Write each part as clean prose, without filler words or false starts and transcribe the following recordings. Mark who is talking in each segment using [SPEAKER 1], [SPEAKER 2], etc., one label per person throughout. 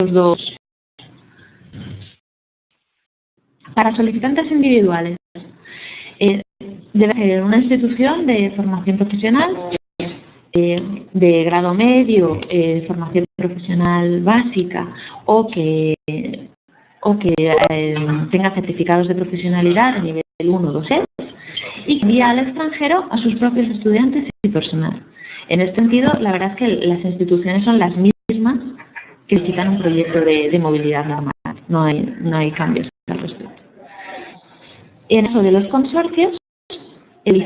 [SPEAKER 1] dos. Para solicitantes individuales, debe ser una institución de formación profesional, de grado medio, formación profesional básica o que tenga certificados de profesionalidad de nivel 1, 2, 3 y que envíe al extranjero a sus propios estudiantes y personal. En este sentido, la verdad es que las instituciones son las mismas que necesitan un proyecto de movilidad normal. No hay cambios al respecto. En caso de los consorcios, el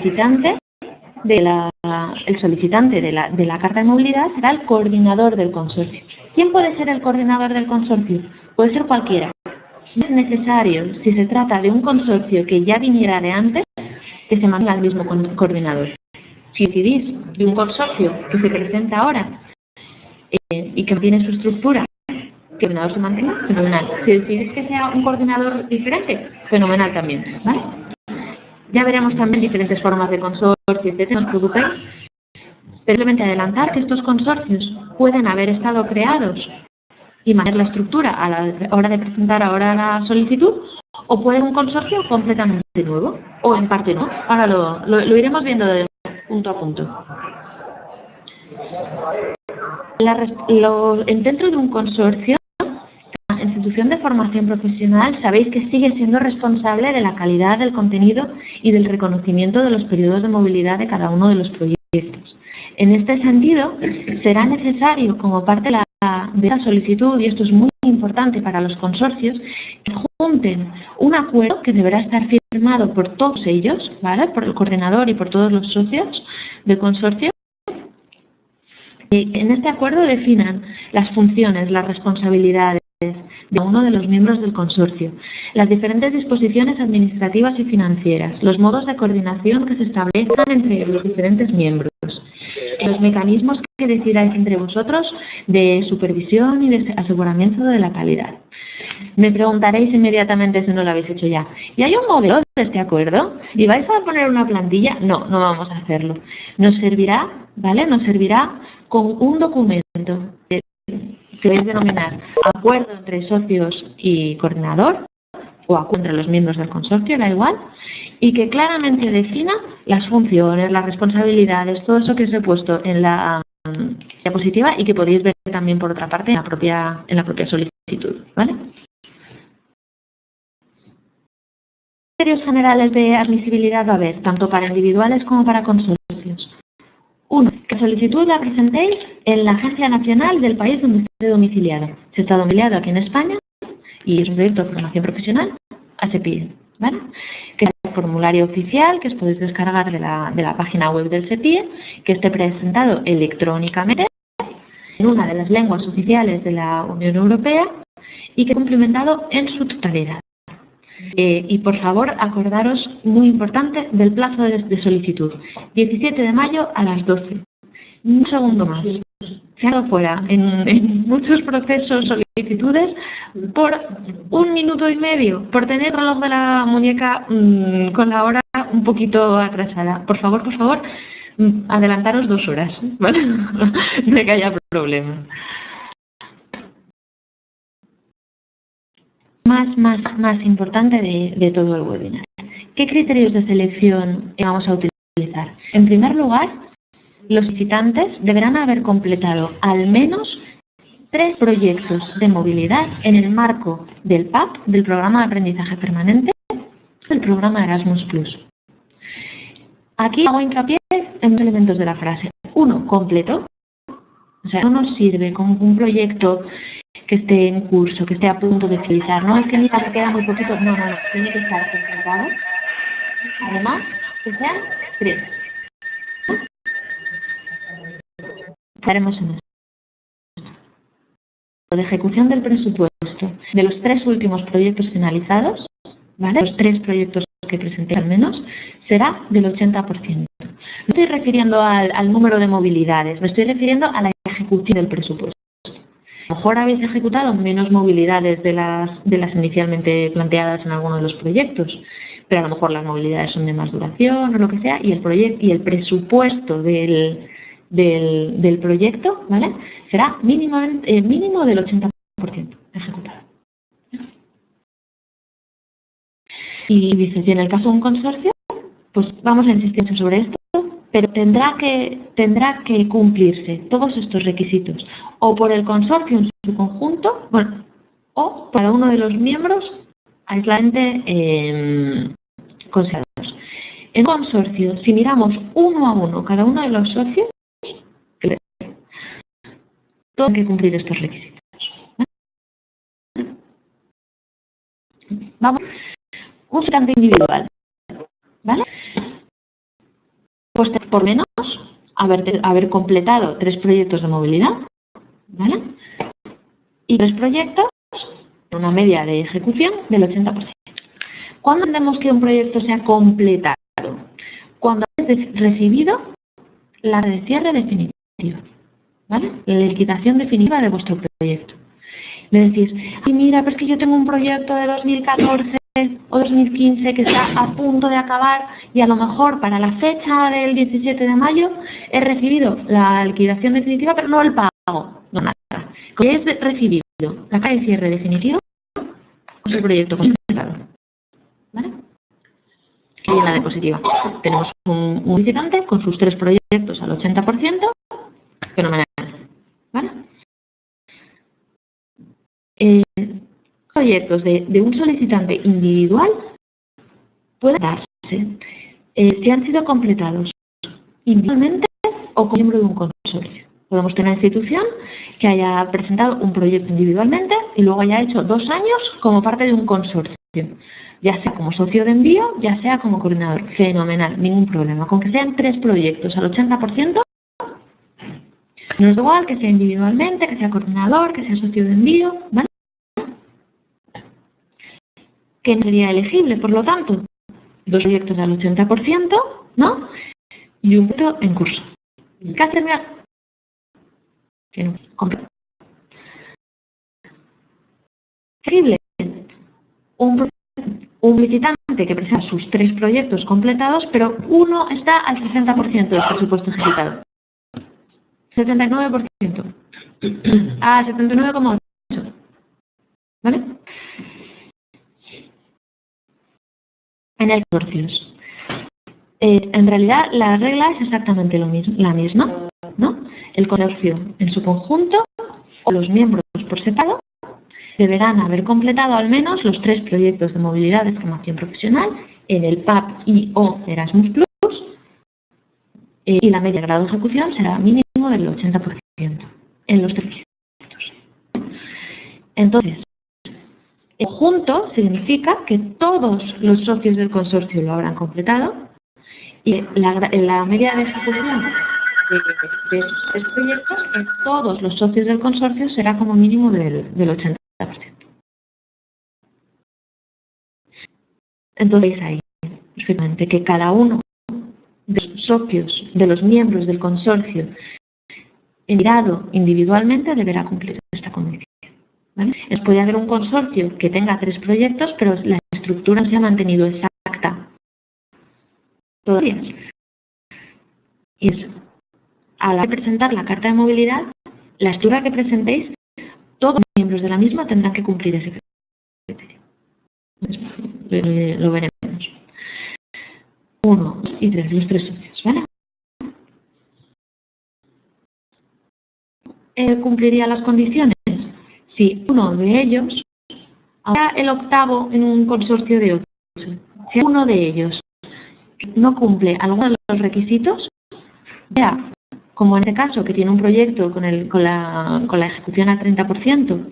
[SPEAKER 1] solicitante de la carta de movilidad será el coordinador del consorcio. ¿Quién puede ser el coordinador del consorcio? Puede ser cualquiera. No es necesario, si se trata de un consorcio que ya viniera de antes, que se mantenga el mismo coordinador. Si decidís de un consorcio que se presenta ahora y que mantiene su estructura, que el coordinador se mantenga, fenomenal. Si decidís que sea un coordinador diferente, fenomenal también, ¿vale? Ya veremos también diferentes formas de consorcio, etc. No os preocupéis. Simplemente adelantar que estos consorcios pueden haber estado creados y mantener la estructura a la hora de presentar ahora la solicitud, o puede ser un consorcio completamente nuevo, o en parte no. Ahora lo iremos viendo de punto a punto. Dentro de un consorcio, la institución de formación profesional sabéis que sigue siendo responsable de la calidad del contenido y del reconocimiento de los periodos de movilidad de cada uno de los proyectos. En este sentido, será necesario, como parte de la solicitud, y esto es muy importante para los consorcios, que junten un acuerdo que deberá estar firmado por todos ellos, ¿vale?, por el coordinador y por todos los socios del consorcio. En este acuerdo definan las funciones, las responsabilidades de uno de los miembros del consorcio, las diferentes disposiciones administrativas y financieras, los modos de coordinación que se establezcan entre los diferentes miembros, los mecanismos que decidáis entre vosotros de supervisión y de aseguramiento de la calidad. Me preguntaréis inmediatamente si no lo habéis hecho ya. ¿Y hay un modelo de este acuerdo? ¿Y vais a poner una plantilla? No, no vamos a hacerlo. Nos servirá, ¿vale? Nos servirá con un documento que podéis denominar acuerdo entre socios y coordinador, o acuerdo entre los miembros del consorcio, da igual, y que claramente defina las funciones, las responsabilidades, todo eso que os he puesto en la diapositiva y que podéis ver también por otra parte en la propia solicitud, ¿vale? Criterios generales de admisibilidad va a haber, tanto para individuales como para consorcios. 1. Que la solicitud la presentéis en la Agencia Nacional del país donde esté domiciliado. Si está domiciliado aquí en España y es un proyecto de formación profesional, se pide, ¿vale? Que sea el formulario oficial que os podéis descargar de la página web del SEPIE, que esté presentado electrónicamente en una de las lenguas oficiales de la Unión Europea y que esté cumplimentado en su totalidad. Y por favor, acordaros, muy importante, del plazo de solicitud. 17 de mayo a las 12. Un segundo más. Se ha quedado fuera en muchos procesos, solicitudes, por 1 minuto y medio, por tener el reloj de la muñeca con la hora un poquito atrasada. Por favor, adelantaros 2 horas, ¿vale? No que haya problema. Más importante de todo el webinar. ¿Qué criterios de selección vamos a utilizar? En primer lugar, los solicitantes deberán haber completado al menos 3 proyectos de movilidad en el marco del PAP, del Programa de Aprendizaje Permanente, del programa Erasmus+. Aquí hago hincapié en 2 elementos de la frase. 1, completo. O sea, no nos sirve con un proyecto que esté en curso, que esté a punto de finalizar. No es que mira, que queda muy poquito. No. Tiene que estar completado. Además, que sean 3. Estaremos en esto. De ejecución del presupuesto de los 3 últimos proyectos finalizados, ¿vale? Los 3 proyectos que presenté al menos, será del 80%. No estoy refiriendo al número de movilidades, me estoy refiriendo a la ejecución del presupuesto. A lo mejor habéis ejecutado menos movilidades de las inicialmente planteadas en alguno de los proyectos, pero a lo mejor las movilidades son de más duración o lo que sea, y el presupuesto del proyecto, ¿vale?, será mínimo del 80%. ejecutado. Y dices, y en el caso de un consorcio, pues vamos a insistir mucho sobre esto, pero tendrá que cumplirse todos estos requisitos, o por el consorcio en su conjunto, bueno, o para uno de los miembros aisladamente considerados. En consorcio, si miramos uno a uno cada uno de los socios, todos tienen que cumplir estos requisitos. Vamos, un solicitante individual, ¿vale? Pues por menos haber completado 3 proyectos de movilidad, ¿vale? Y 3 proyectos, una media de ejecución del 80%. ¿Cuándo entendemos que un proyecto se ha completado? Cuando hayas recibido la de cierre definitiva, ¿vale? La liquidación definitiva de vuestro proyecto. Le decís, ay, mira, pero es que yo tengo un proyecto de 2014 o 2015 que está a punto de acabar y a lo mejor para la fecha del 17 de mayo he recibido la liquidación definitiva, pero no el pago, no nada. Como he recibido la carta de cierre definitiva, pues el proyecto completado, ¿vale? Y en la diapositiva tenemos un visitante con sus 3 proyectos al 80%, fenomenal, ¿vale? Proyectos de un solicitante individual pueden darse si han sido completados individualmente o como miembro de un consorcio. Podemos tener una institución que haya presentado un proyecto individualmente y luego haya hecho 2 años como parte de un consorcio, ya sea como socio de envío, ya sea como coordinador. Fenomenal, ningún problema. Con que sean 3 proyectos al 80%, no es igual que sea individualmente, que sea coordinador, que sea socio de envío, ¿vale? Que no sería elegible, por lo tanto, 2 proyectos al 80%, ¿no? Y un proyecto en curso. ¿Qué hacer? Que no, completo. Elegible. Un visitante que presenta sus 3 proyectos completados, pero uno está al 60% del presupuesto ejecutado. 79%. A 79,8%. ¿Vale? En el consorcios. En realidad, la regla es exactamente la misma, ¿no? El consorcio en su conjunto o los miembros por separado deberán haber completado al menos los 3 proyectos de movilidad de formación profesional en el PAP y o Erasmus Plus y la media de grado de ejecución será mínimo del 80% en los 3 proyectos. Entonces, el conjunto significa que todos los socios del consorcio lo habrán completado y la media de ejecución de esos 3 proyectos en todos los socios del consorcio será como mínimo del 80%. Entonces ahí, perfectamente, que cada uno de los socios, de los miembros del consorcio, mirado individualmente, deberá cumplir esta condición, ¿vale? Puede haber un consorcio que tenga 3 proyectos, pero la estructura no se ha mantenido exacta todavía. Y es, a la hora de presentar la carta de movilidad, la estructura que presentéis, todos los miembros de la misma tendrán que cumplir ese criterio. Lo veremos. 1 y 3, los 3 socios, ¿vale? ¿Cumpliría las condiciones? Si uno de ellos, ahora el octavo en un consorcio de 8, si uno de ellos no cumple alguno de los requisitos, ya, como en este caso, que tiene un proyecto con la ejecución al 30%,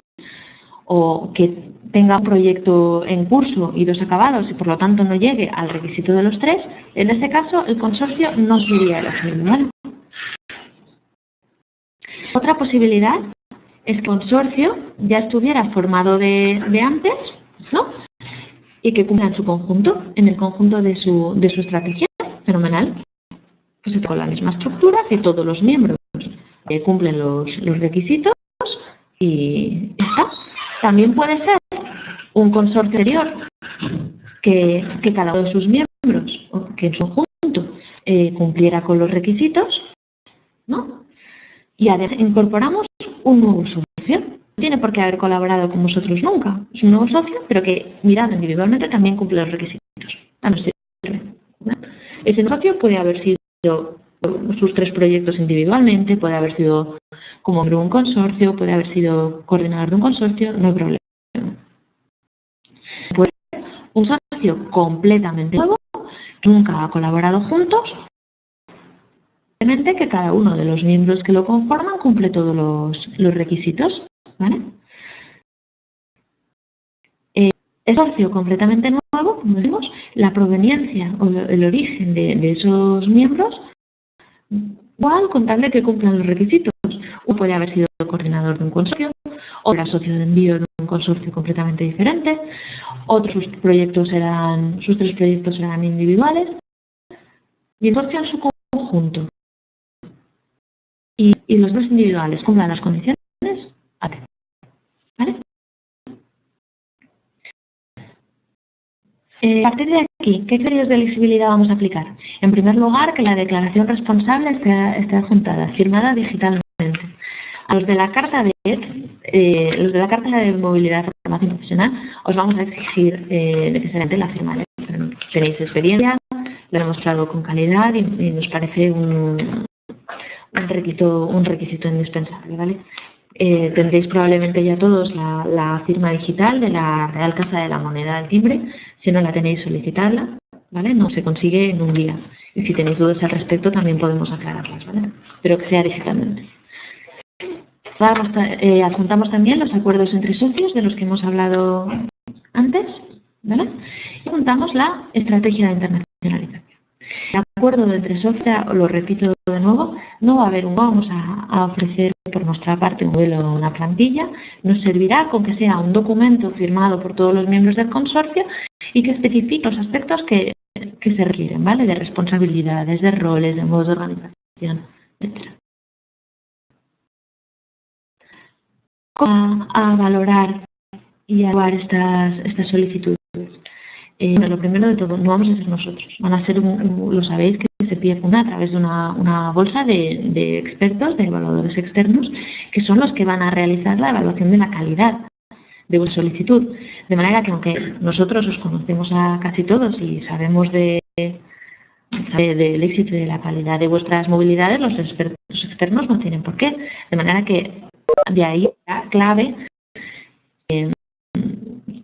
[SPEAKER 1] o que tenga un proyecto en curso y 2 acabados y por lo tanto no llegue al requisito de los 3, en ese caso el consorcio no sería elegible, ¿vale? Otra posibilidad es que el consorcio ya estuviera formado de antes, ¿no? Y que cumpla en su conjunto, en el conjunto de su estrategia. Fenomenal. Pues con la misma estructura, que todos los miembros cumplen los requisitos y ya está. También puede ser un consorcio anterior que cada uno de sus miembros, o que en su conjunto, cumpliera con los requisitos, ¿no? Y además incorporamos un nuevo socio. No tiene por qué haber colaborado con vosotros nunca. Es un nuevo socio, pero que, mirando individualmente, también cumple los requisitos. Ese socio puede haber sido sus 3 proyectos individualmente, puede haber sido como miembro de un consorcio, puede haber sido coordinador de un consorcio, no hay problema. Puede ser un socio completamente nuevo, nunca ha colaborado juntos, simplemente que cada uno de los miembros que lo conforman cumple todos los requisitos, ¿vale? Es socio completamente nuevo, como decimos, la proveniencia o el origen de esos miembros, igual con tal de que cumplan los requisitos. Uno puede haber sido coordinador de un consorcio, o era socio de envío de un consorcio completamente diferente, sus 3 proyectos eran individuales, y el socio en su conjunto y los 2 individuales cumplan las condiciones, ¿vale? A partir de aquí, ¿qué criterios de elegibilidad vamos a aplicar? En primer lugar, que la declaración responsable esté adjuntada, firmada digitalmente. A los de la carta los de la carta de movilidad de formación profesional, os vamos a exigir necesariamente la firma. Tenéis experiencia, lo he demostrado con calidad y nos parece un requisito indispensable, ¿vale? Tendréis probablemente ya todos la firma digital de la Real Casa de la Moneda del Timbre. Si no la tenéis, solicitadla, ¿vale? No se consigue en un día. Y si tenéis dudas al respecto, también podemos aclararlas, ¿vale? Pero que sea digitalmente. Adjuntamos también los acuerdos entre socios de los que hemos hablado antes, ¿vale? Y adjuntamos la estrategia de internacionalización. El acuerdo entre socios, lo repito de nuevo, no va a haber vamos a ofrecer por nuestra parte un modelo o una plantilla, nos servirá con que sea un documento firmado por todos los miembros del consorcio y que especifique los aspectos que se requieren, ¿vale? De responsabilidades, de roles, de modos de organización, etc. ¿Cómo a valorar y a evaluar estas solicitudes? Lo primero de todo, no vamos a ser nosotros, van a ser, lo sabéis, que se pide a través de una bolsa de expertos, de evaluadores externos, que son los que van a realizar la evaluación de la calidad de vuestra solicitud. De manera que, aunque nosotros os conocemos a casi todos y sabemos del éxito y de la calidad de vuestras movilidades, los expertos externos no tienen por qué. De manera que de ahí la clave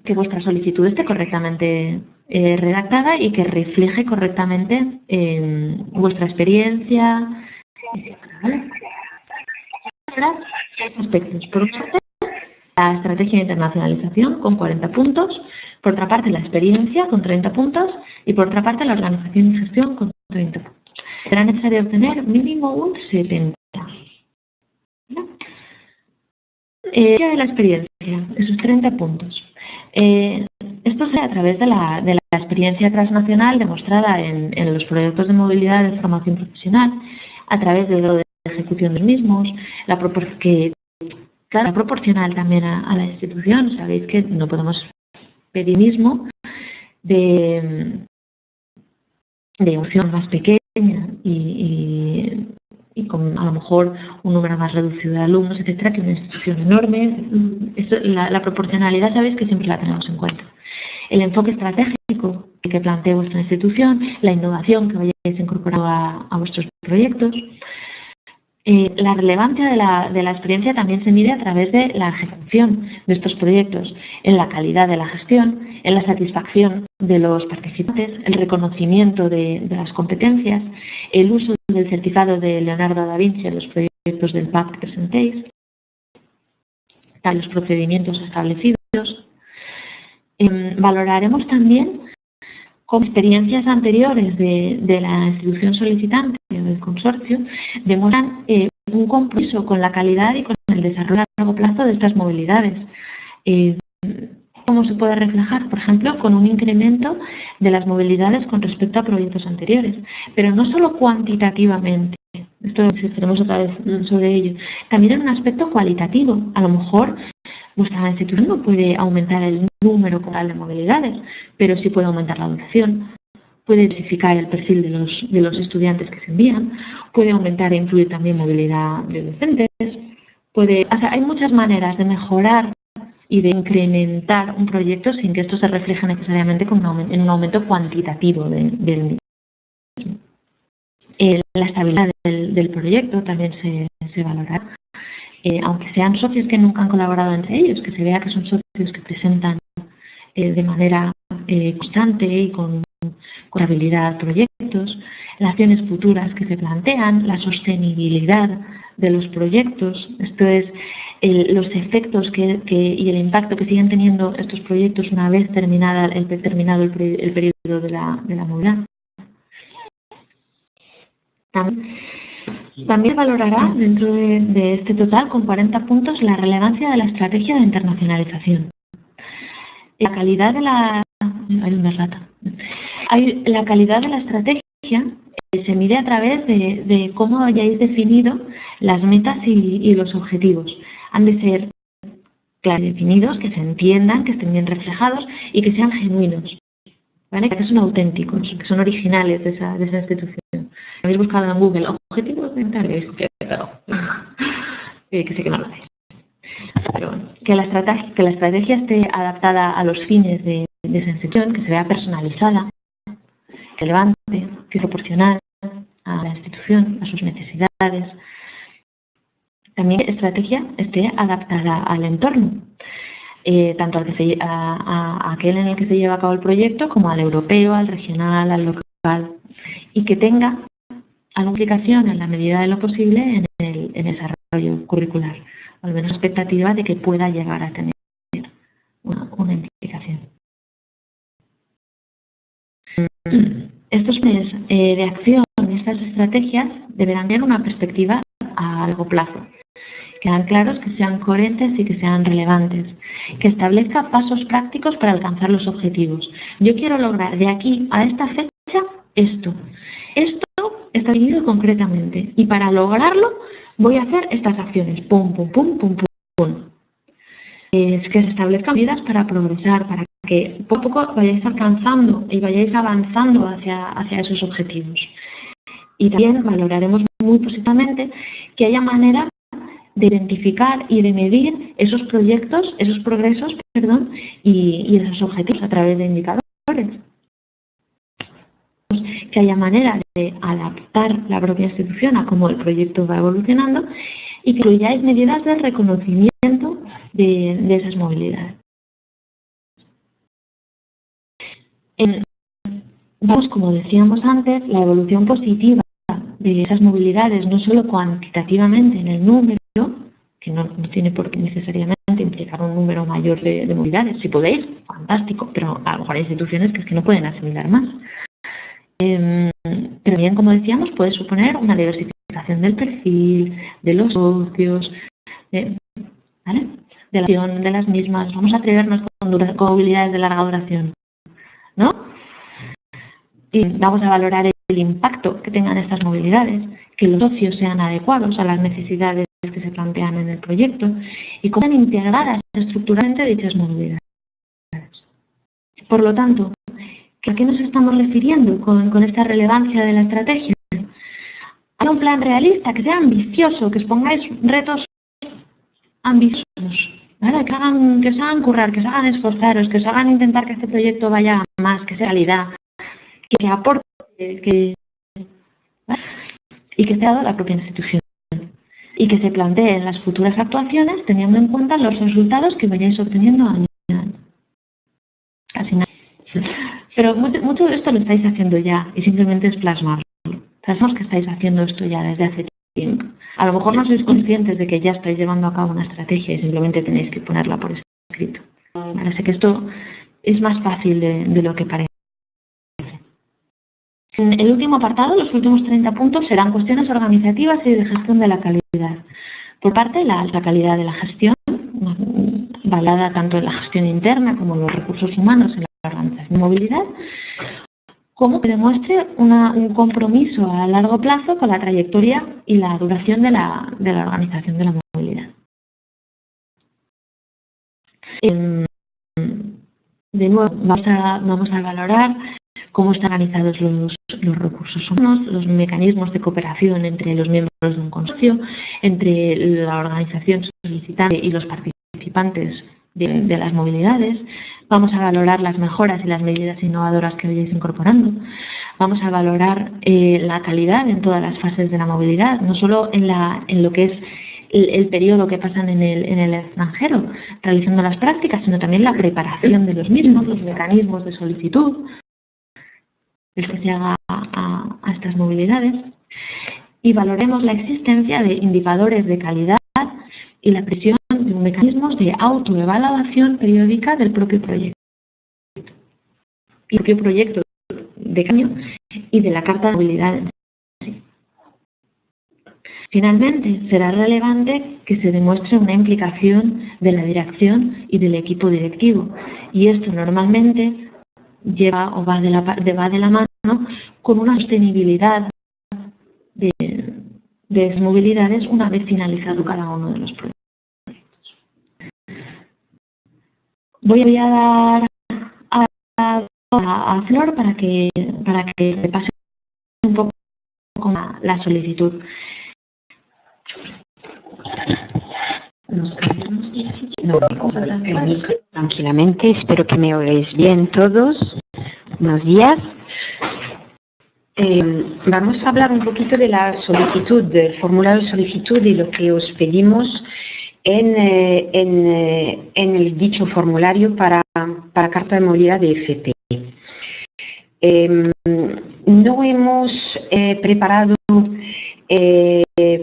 [SPEAKER 1] que vuestra solicitud esté correctamente redactada y que refleje correctamente vuestra experiencia, ¿vale? Ahora, 6 aspectos. Por una parte, la estrategia de internacionalización con 40 puntos, por otra parte la experiencia con 30 puntos y por otra parte la organización y gestión con 30 puntos. Será necesario obtener mínimo un 70. ¿Vale? De la experiencia, esos 30 puntos. Esto se a través de la experiencia transnacional demostrada en los proyectos de movilidad de formación profesional, a través de la ejecución de los mismos, que claro, proporcional también a la institución. Sabéis que no podemos pedir mismo de una opción más pequeña y con a lo mejor un número más reducido de alumnos, etcétera, que una institución enorme. La proporcionalidad sabéis que siempre la tenemos en cuenta. El enfoque estratégico que plantee vuestra institución, la innovación que vayáis incorporando a vuestros proyectos. La relevancia de la experiencia también se mide a través de la ejecución de estos proyectos, en la calidad de la gestión, en la satisfacción de los participantes, el reconocimiento de las competencias, el uso del certificado de Leonardo da Vinci en los proyectos del PAC que presentéis, los procedimientos establecidos. Valoraremos también con experiencias anteriores de la institución solicitante o del consorcio, demuestran un compromiso con la calidad y con el desarrollo a largo plazo de estas movilidades. ¿Cómo se puede reflejar? Por ejemplo, con un incremento de las movilidades con respecto a proyectos anteriores, pero no solo cuantitativamente, esto insistiremos otra vez sobre ello, también en un aspecto cualitativo. A lo mejor vuestra institución no puede aumentar el número total de movilidades, pero sí puede aumentar la duración, puede diversificar el perfil de los estudiantes que se envían, puede aumentar e incluir también movilidad de docentes, hay muchas maneras de mejorar y de incrementar un proyecto sin que esto se refleje necesariamente en un aumento cuantitativo del mismo. La estabilidad del proyecto también se valorará. Aunque sean socios que nunca han colaborado entre ellos, que se vea que son socios que presentan de manera constante y con habilidad proyectos, las acciones futuras que se plantean, la sostenibilidad de los proyectos, esto es, los efectos y el impacto que siguen teniendo estos proyectos una vez terminado el periodo de la movilidad. También valorará dentro de este total con 40 puntos la relevancia de la estrategia de internacionalización. La calidad de la... La calidad de la estrategia se mide a través de cómo hayáis definido las metas y los objetivos. Han de ser claros y definidos, que se entiendan, que estén bien reflejados y que sean genuinos, ¿vale? Que son auténticos, que son originales de esa institución. Habéis buscado en Google objetivos de que sé que no lo hacéis. Pero bueno, que la estrategia esté adaptada a los fines de esa institución, que se vea personalizada, relevante, que es proporcional a la institución, a sus necesidades. También la estrategia esté adaptada al entorno, tanto a aquel en el que se lleva a cabo el proyecto como al europeo, al regional, al local, y que tenga alguna implicación en la medida de lo posible en el desarrollo curricular, o al menos expectativa de que pueda llegar a tener una implicación. Estos planes de acción, estas estrategias, deberán tener una perspectiva a largo plazo, que sean claros, que sean coherentes y que sean relevantes, que establezca pasos prácticos para alcanzar los objetivos. Yo quiero lograr de aquí a esta fecha esto. Esto está definido concretamente y para lograrlo voy a hacer estas acciones. Pum, pum, pum, pum, pum, pum. Es que se establezcan medidas para progresar, para que poco a poco vayáis alcanzando y vayáis avanzando hacia esos objetivos. Y también valoraremos muy positivamente que haya manera de identificar y de medir esos progresos, y esos objetivos a través de indicadores. Que haya manera de adaptar la propia institución a cómo el proyecto va evolucionando y que incluyáis medidas de reconocimiento de esas movilidades. Vamos, como decíamos antes, la evolución positiva de esas movilidades, no solo cuantitativamente en el número, que no tiene por qué necesariamente implicar un número mayor de movilidades. Si podéis, fantástico, pero a lo mejor hay instituciones que es que no pueden asimilar más. Pero bien, como decíamos, puede suponer una diversificación del perfil, de los socios, ¿vale? De la duración de las mismas. Vamos a atrevernos con movilidades de larga duración, ¿no? Y vamos a valorar el impacto que tengan estas movilidades, que los socios sean adecuados a las necesidades que se plantean en el proyecto y cómo sean integradas estructuralmente dichas movilidades. Por lo tanto, ¿a qué nos estamos refiriendo con esta relevancia de la estrategia? Hay un plan realista, que sea ambicioso, que os pongáis retos ambiciosos, ¿vale? Que os hagan currar, que os hagan esforzaros, que os hagan intentar que este proyecto vaya más, que sea calidad, que aporte, ¿vale? Y que esté dado a la propia institución. Y que se planteen las futuras actuaciones teniendo en cuenta los resultados que vayáis obteniendo año a año. Casi nada. Pero mucho de esto lo estáis haciendo ya y simplemente es plasmarlo. Sabemos que estáis haciendo esto ya desde hace tiempo. A lo mejor no sois conscientes de que ya estáis llevando a cabo una estrategia y simplemente tenéis que ponerla por escrito. Parece que esto es más fácil de lo que parece. En el último apartado, los últimos 30 puntos, serán cuestiones organizativas y de gestión de la calidad. Por parte, la alta calidad de la gestión, valorada tanto en la gestión interna como en los recursos humanos en la organización de movilidad, como que demuestre un compromiso a largo plazo con la trayectoria y la duración de la organización de la movilidad. De nuevo, vamos a valorar cómo están organizados los recursos humanos, los mecanismos de cooperación entre los miembros de un consorcio, entre la organización solicitante y los participantes de las movilidades. Vamos a valorar las mejoras y las medidas innovadoras que vayáis incorporando. Vamos a valorar la calidad en todas las fases de la movilidad, no solo en lo que es el periodo que pasan en el extranjero realizando las prácticas, sino también la preparación de los mismos, los mecanismos de solicitud, el que se haga a estas movilidades. Y valoremos la existencia de indicadores de calidad y la presión de mecanismos de autoevaluación periódica del propio proyecto. Y el propio proyecto de cambio y de la Carta de Movilidad en sí. Finalmente, será relevante que se demuestre una implicación de la dirección y del equipo directivo. Y esto normalmente lleva o va de la mano con una sostenibilidad de esas movilidades una vez finalizado cada uno de los proyectos. Voy a dar a Flor para que repase un poco con la solicitud.
[SPEAKER 2] Tranquilamente, espero que me oigáis bien todos. Buenos días. Vamos a hablar un poquito de la solicitud, del formulario de solicitud y lo que os pedimos en el dicho formulario para Carta de Movilidad de FP. No hemos preparado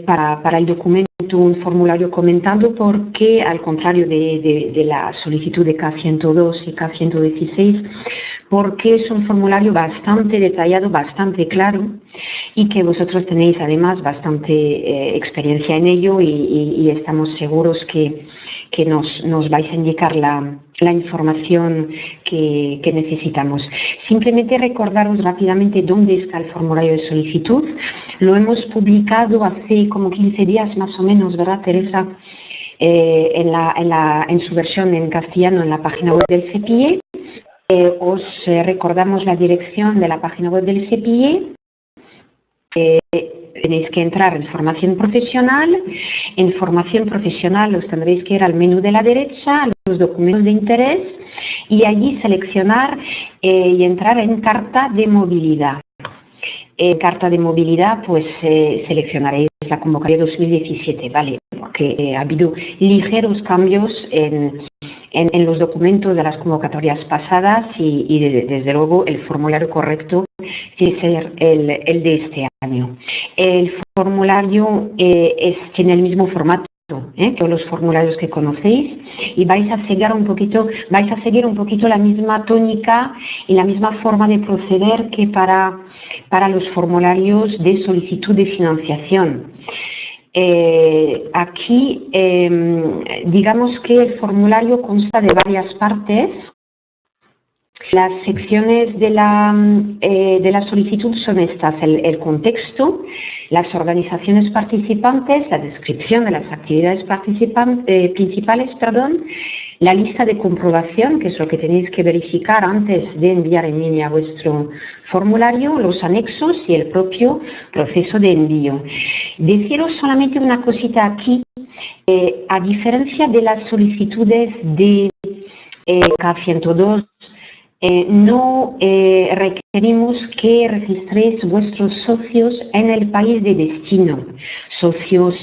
[SPEAKER 2] para el documento un formulario comentado porque, al contrario de la solicitud de K102 y K116, porque es un formulario bastante detallado, bastante claro, y que vosotros tenéis además bastante experiencia en ello y estamos seguros que nos vais a indicar la información que necesitamos. Simplemente recordaros rápidamente dónde está el formulario de solicitud. Lo hemos publicado hace como 15 días más o menos, ¿verdad, Teresa? En su versión en castellano en la página web del CEPIE. Os recordamos la dirección de la página web del CEPIE. Tenéis que entrar en formación profesional. En formación profesional os tendréis que ir al menú de la derecha, a los documentos de interés, y allí seleccionar y entrar en Carta de Movilidad. En Carta de Movilidad, pues seleccionaréis la convocatoria 2017, ¿vale? Porque ha habido ligeros cambios en los documentos de las convocatorias pasadas y desde luego el formulario correcto tiene que ser el de este año. El formulario tiene el mismo formato que los formularios que conocéis y vais a seguir un poquito la misma tónica y la misma forma de proceder que para los formularios de solicitud de financiación. Aquí, digamos que el formulario consta de varias partes. Las secciones de la solicitud son estas: el contexto, las organizaciones participantes, la descripción de las actividades principales, la lista de comprobación, que es lo que tenéis que verificar antes de enviar en línea vuestro formulario, los anexos y el propio proceso de envío. Deciros solamente una cosita aquí. A diferencia de las solicitudes de K102, no requerimos que registréis vuestros socios en el país de destino. Socios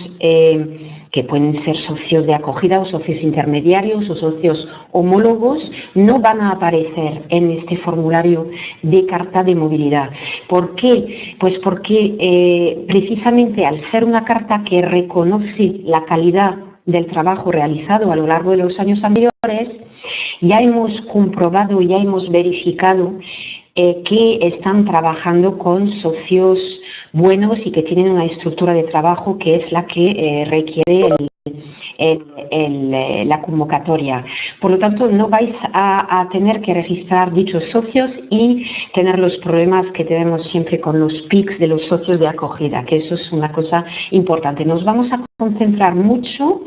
[SPEAKER 2] que pueden ser socios de acogida o socios intermediarios o socios homólogos, no van a aparecer en este formulario de Carta de Movilidad. ¿Por qué? Pues porque precisamente al ser una carta que reconoce la calidad del trabajo realizado a lo largo de los años anteriores, ya hemos comprobado, ya hemos verificado que están trabajando con socios buenos y que tienen una estructura de trabajo que es la que requiere la convocatoria. Por lo tanto, no vais a tener que registrar dichos socios y tener los problemas que tenemos siempre con los PICs de los socios de acogida, que eso es una cosa importante. Nos vamos a concentrar mucho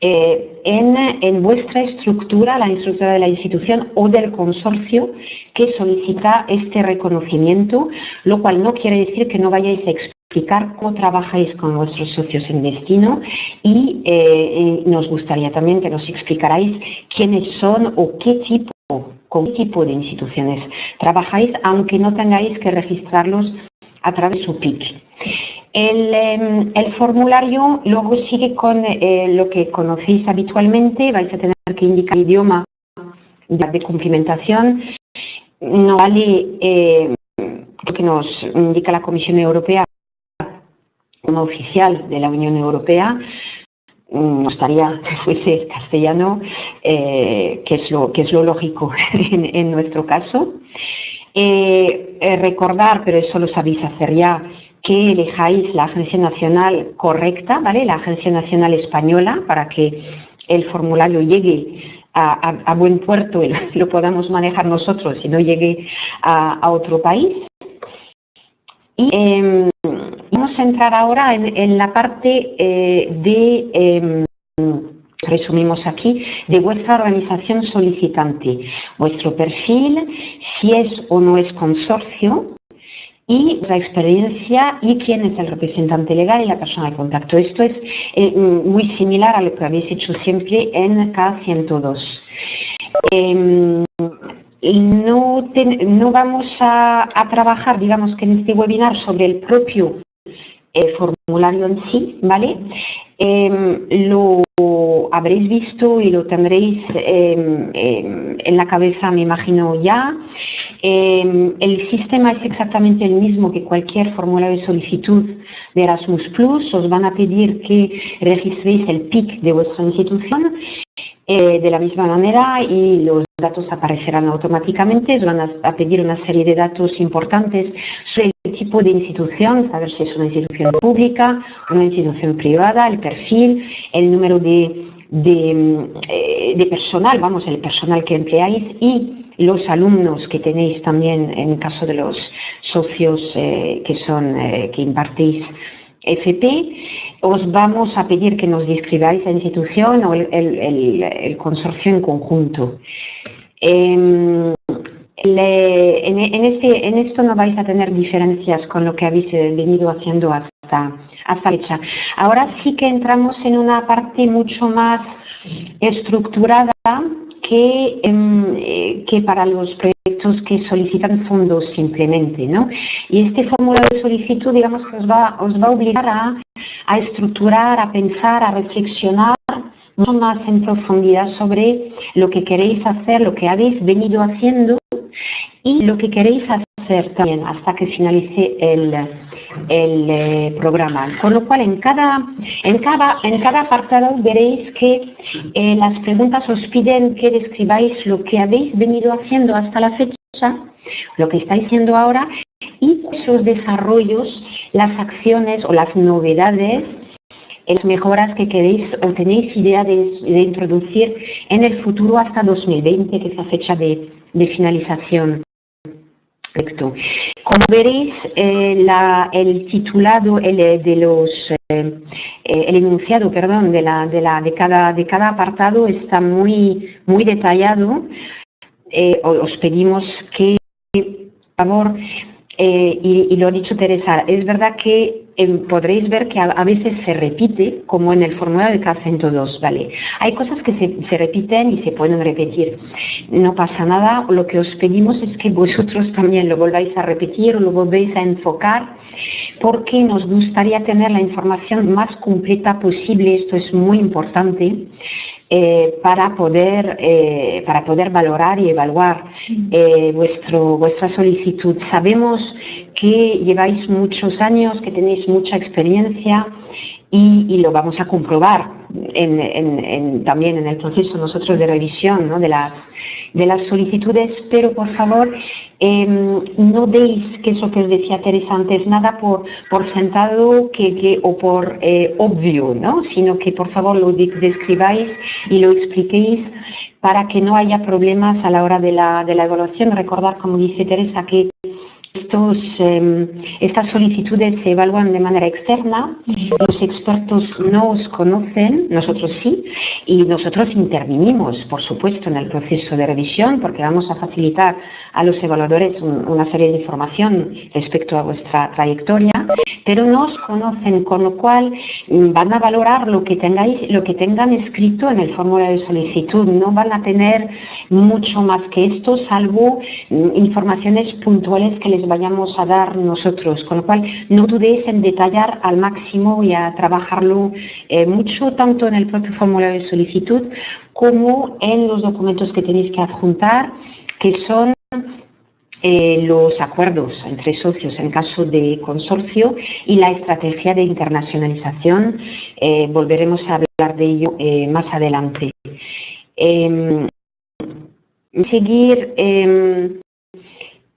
[SPEAKER 2] en vuestra estructura, la estructura de la institución o del consorcio que solicita este reconocimiento, lo cual no quiere decir que no vayáis a explicar cómo trabajáis con vuestros socios en destino y nos gustaría también que nos explicarais quiénes son o con qué tipo de instituciones trabajáis, aunque no tengáis que registrarlos a través de su PIC. El formulario luego sigue con lo que conocéis habitualmente. Vais a tener que indicar el idioma de cumplimentación. No vale lo que nos indica la Comisión Europea como oficial de la Unión Europea. Nos gustaría que fuese castellano, que es lo lógico en nuestro caso. Recordar, pero eso lo sabéis hacer ya, que elijáis la agencia nacional correcta, ¿vale? La agencia nacional española, para que el formulario llegue a buen puerto y lo podamos manejar nosotros y no llegue a otro país. Y vamos a entrar ahora en la parte resumimos aquí, de vuestra organización solicitante, vuestro perfil, si es o no es consorcio, y la experiencia y quién es el representante legal y la persona de contacto. Esto es muy similar a lo que habéis hecho siempre en K102. No vamos a trabajar, digamos que en este webinar, sobre el propio formulario en sí, ¿vale? Lo habréis visto y lo tendréis en la cabeza, me imagino ya. El sistema es exactamente el mismo que cualquier formulario de solicitud de Erasmus+. Os van a pedir que registréis el PIC de vuestra institución de la misma manera y los datos aparecerán automáticamente. Os van a pedir una serie de datos importantes sobre el tipo de institución, saber si es una institución pública, una institución privada, el perfil, el número de personal, vamos, el personal que empleáis y los alumnos que tenéis también en caso de los socios que impartís FP. Os vamos a pedir que nos describáis la institución o el consorcio en conjunto. En esto no vais a tener diferencias con lo que habéis venido haciendo hasta fecha. Ahora sí que entramos en una parte mucho más estructurada que para los proyectos que solicitan fondos simplemente, ¿no? Y este formulario de solicitud, digamos, que os va a obligar a estructurar, a pensar, a reflexionar mucho más en profundidad sobre lo que queréis hacer, lo que habéis venido haciendo y lo que queréis hacer también hasta que finalice el programa. Con lo cual, en cada apartado veréis que las preguntas os piden que describáis lo que habéis venido haciendo hasta la fecha, lo que estáis haciendo ahora y esos desarrollos, las acciones o las novedades, las mejoras que queréis o tenéis idea de introducir en el futuro hasta 2020, que es la fecha de finalización. Perfecto. Como veréis, el titulado, el enunciado, perdón, de cada apartado está muy detallado. Os pedimos que, por favor, y lo ha dicho Teresa, es verdad que podréis ver que a veces se repite, como en el formulario de K102, ¿vale? Hay cosas que se repiten y se pueden repetir. No pasa nada, lo que os pedimos es que vosotros también lo volváis a repetir o lo volvéis a enfocar, porque nos gustaría tener la información más completa posible. Esto es muy importante para poder valorar y evaluar vuestra solicitud. Sabemos que lleváis muchos años, que tenéis mucha experiencia y lo vamos a comprobar también en el proceso nosotros de revisión, ¿no?, de las solicitudes, pero por favor no deis, que eso que os decía Teresa antes, nada por sentado o por obvio, ¿no?, sino que por favor lo describáis y lo expliquéis para que no haya problemas a la hora de la evaluación. Recordar, como dice Teresa, que estas solicitudes se evalúan de manera externa, los expertos no os conocen, nosotros sí, y nosotros intervinimos, por supuesto, en el proceso de revisión, porque vamos a facilitar a los evaluadores una serie de información respecto a vuestra trayectoria, pero no os conocen, con lo cual van a valorar lo que tengan escrito en el formulario de solicitud, no van a tener mucho más que esto, salvo informaciones puntuales que les vayamos a dar nosotros, con lo cual no dudéis en detallar al máximo y a trabajarlo mucho, tanto en el propio formulario de solicitud como en los documentos que tenéis que adjuntar, que son los acuerdos entre socios en caso de consorcio y la estrategia de internacionalización. Volveremos a hablar de ello más adelante. Seguir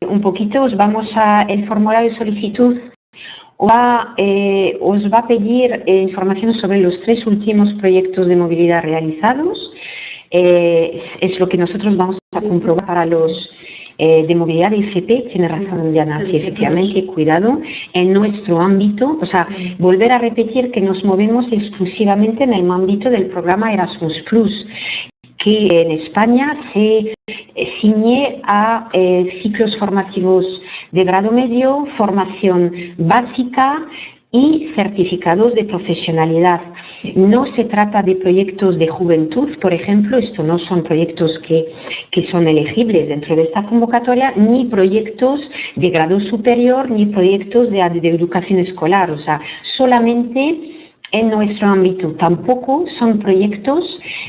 [SPEAKER 2] un poquito, el formulario de solicitud os va a pedir información sobre los 3 últimos proyectos de movilidad realizados. Es lo que nosotros vamos a comprobar para los de movilidad de IFP. Tiene razón Diana, sí, efectivamente, cuidado, en nuestro ámbito, o sea, volver a repetir que nos movemos exclusivamente en el ámbito del programa Erasmus+, que en España se ciñe a ciclos formativos de grado medio, formación básica y certificados de profesionalidad. No se trata de proyectos de juventud, por ejemplo, esto no son proyectos que son elegibles dentro de esta convocatoria, ni proyectos de grado superior, ni proyectos de educación escolar, o sea, solamente en nuestro ámbito. Tampoco son proyectos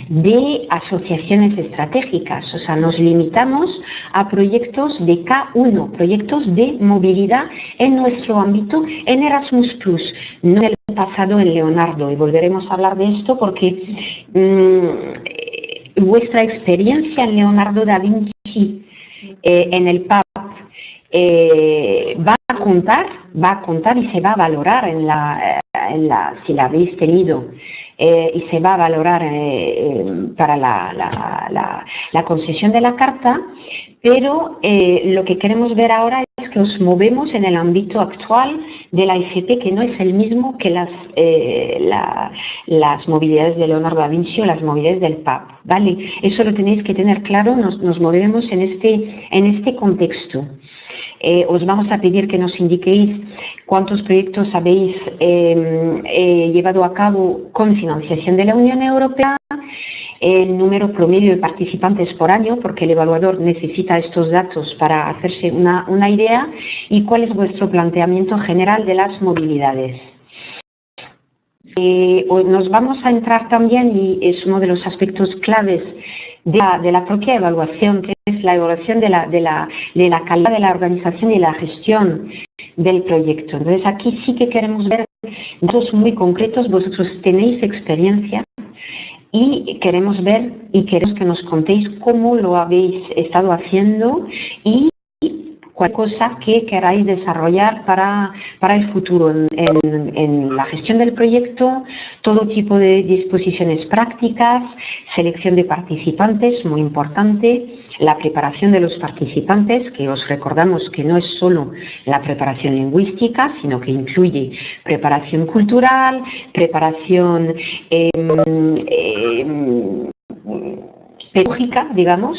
[SPEAKER 2] de asociaciones estratégicas, o sea, nos limitamos a proyectos de K1, proyectos de movilidad en nuestro ámbito, en Erasmus+, no en el pasado en Leonardo, y volveremos a hablar de esto porque vuestra experiencia en Leonardo da Vinci, en el PAP, va a contar y se va a valorar si la habéis tenido, y se va a valorar para la concesión de la carta, pero lo que queremos ver ahora es que os movemos en el ámbito actual de la IFP, que no es el mismo que las movilidades de Leonardo da Vinci o las movilidades del PAP, ¿vale? Eso lo tenéis que tener claro, nos movemos en este contexto. Os vamos a pedir que nos indiquéis cuántos proyectos habéis llevado a cabo con financiación de la Unión Europea, el número promedio de participantes por año, porque el evaluador necesita estos datos para hacerse una idea, y cuál es vuestro planteamiento general de las movilidades. Nos vamos a entrar también, y es uno de los aspectos claves de la propia evaluación, que es la evaluación de la calidad de la organización y la gestión del proyecto. Entonces, aquí sí que queremos ver datos muy concretos. Vosotros tenéis experiencia y queremos ver y queremos que nos contéis cómo lo habéis estado haciendo y cualquier cosa que queráis desarrollar para el futuro en la gestión del proyecto, todo tipo de disposiciones prácticas, selección de participantes, muy importante, la preparación de los participantes, que os recordamos que no es solo la preparación lingüística, sino que incluye preparación cultural, preparación pedagógica, digamos,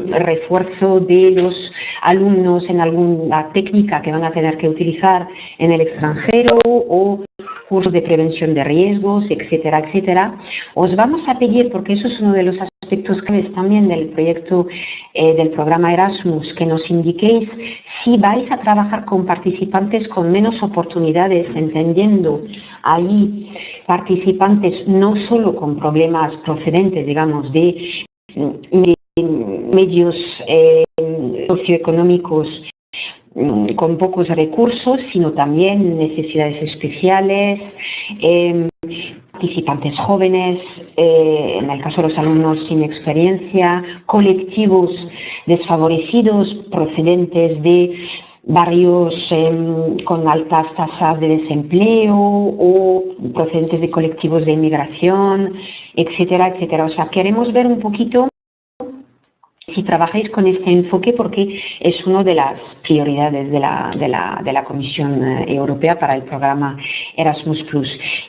[SPEAKER 2] refuerzo de los alumnos en alguna técnica que van a tener que utilizar en el extranjero o cursos de prevención de riesgos, etcétera, etcétera. Os vamos a pedir, porque eso es uno de los aspectos claves también del proyecto del programa Erasmus, que nos indiquéis si vais a trabajar con participantes con menos oportunidades, entendiendo ahí participantes no solo con problemas procedentes, digamos, de medios socioeconómicos con pocos recursos, sino también necesidades especiales, participantes jóvenes, en el caso de los alumnos sin experiencia, colectivos desfavorecidos procedentes de barrios con altas tasas de desempleo o procedentes de colectivos de inmigración, etcétera, etcétera. O sea, queremos ver un poquito si trabajáis con este enfoque, porque es una de las prioridades de la Comisión Europea para el programa Erasmus+.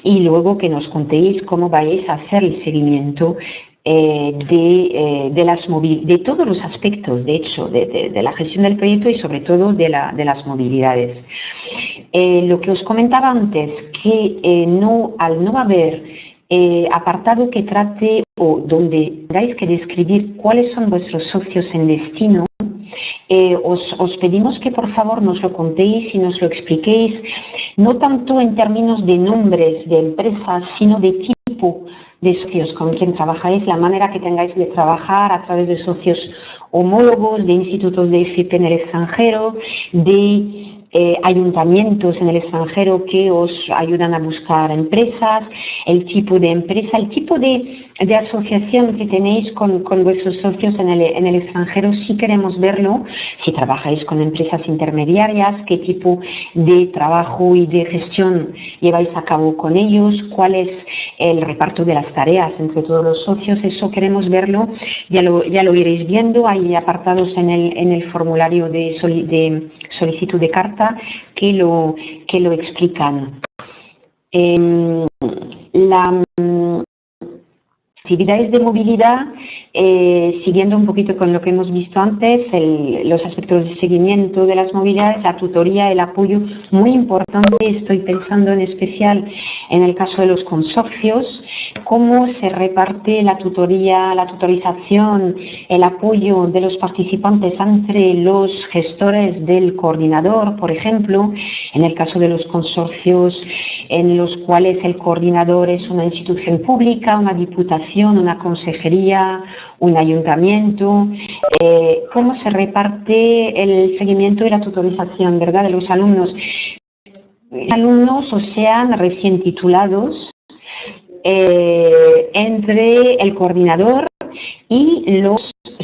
[SPEAKER 2] Y luego que nos contéis cómo vais a hacer el seguimiento de todos los aspectos, de hecho, de la gestión del proyecto y sobre todo de las movilidades. Lo que os comentaba antes, que al no haber apartado que trate o donde tengáis que describir cuáles son vuestros socios en destino, os pedimos que por favor nos lo contéis y nos lo expliquéis, no tanto en términos de nombres de empresas, sino de tipo de socios con quien trabajáis, la manera que tengáis de trabajar a través de socios homólogos, de institutos de FP en el extranjero, de ayuntamientos en el extranjero que os ayudan a buscar empresas, el tipo de empresa, el tipo de asociación que tenéis con vuestros socios en el extranjero, si queremos verlo, si trabajáis con empresas intermediarias, qué tipo de trabajo y de gestión lleváis a cabo con ellos, cuál es el reparto de las tareas entre todos los socios, eso queremos verlo, ya lo iréis viendo, hay apartados en el formulario de solicitud de carta que lo explican. Actividades de movilidad, siguiendo un poquito con lo que hemos visto antes, los aspectos de seguimiento de las movilidades, la tutoría, el apoyo, muy importante, estoy pensando en especial en el caso de los consorcios, cómo se reparte la tutoría, la tutorización, el apoyo de los participantes entre los gestores del coordinador, por ejemplo, en el caso de los consorcios en los cuales el coordinador es una institución pública, una diputación, una consejería, un ayuntamiento, cómo se reparte el seguimiento y la tutorización, ¿verdad?, de los alumnos. Alumnos, o sean recién titulados, entre el coordinador y los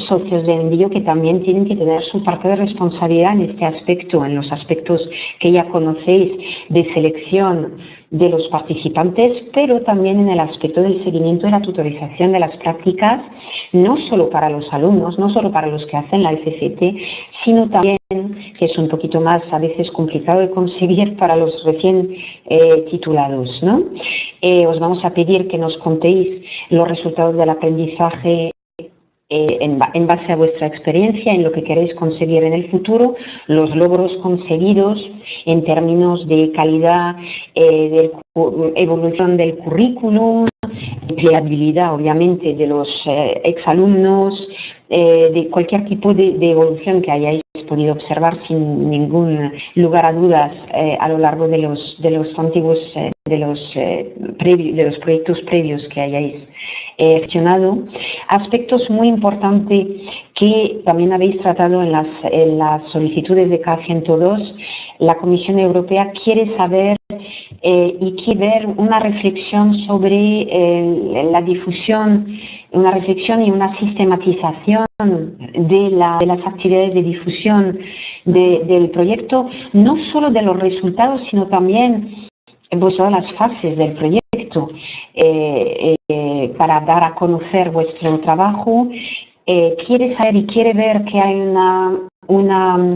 [SPEAKER 2] socios de envío, que también tienen que tener su parte de responsabilidad en este aspecto, en los aspectos que ya conocéis de selección de los participantes, pero también en el aspecto del seguimiento y la tutorización de las prácticas, no solo para los alumnos, no solo para los que hacen la FCT, sino también, que es un poquito más a veces complicado de conseguir, para los recién titulados, ¿no? Os vamos a pedir que nos contéis los resultados del aprendizaje en base a vuestra experiencia, en lo que queréis conseguir en el futuro, los logros conseguidos en términos de calidad, de evolución del currículum, empleabilidad, obviamente, de los exalumnos, de cualquier tipo de evolución que hayáis podido observar sin ningún lugar a dudas a lo largo de los antiguos, de los proyectos previos que hayáis gestionado. Aspectos muy importantes que también habéis tratado en las solicitudes de K102, la Comisión Europea quiere saber y quiere ver una reflexión sobre la difusión, una reflexión y una sistematización de las actividades de difusión del proyecto, no solo de los resultados, sino también de todas las fases del proyecto, para dar a conocer vuestro trabajo. Quiere saber y quiere ver que hay un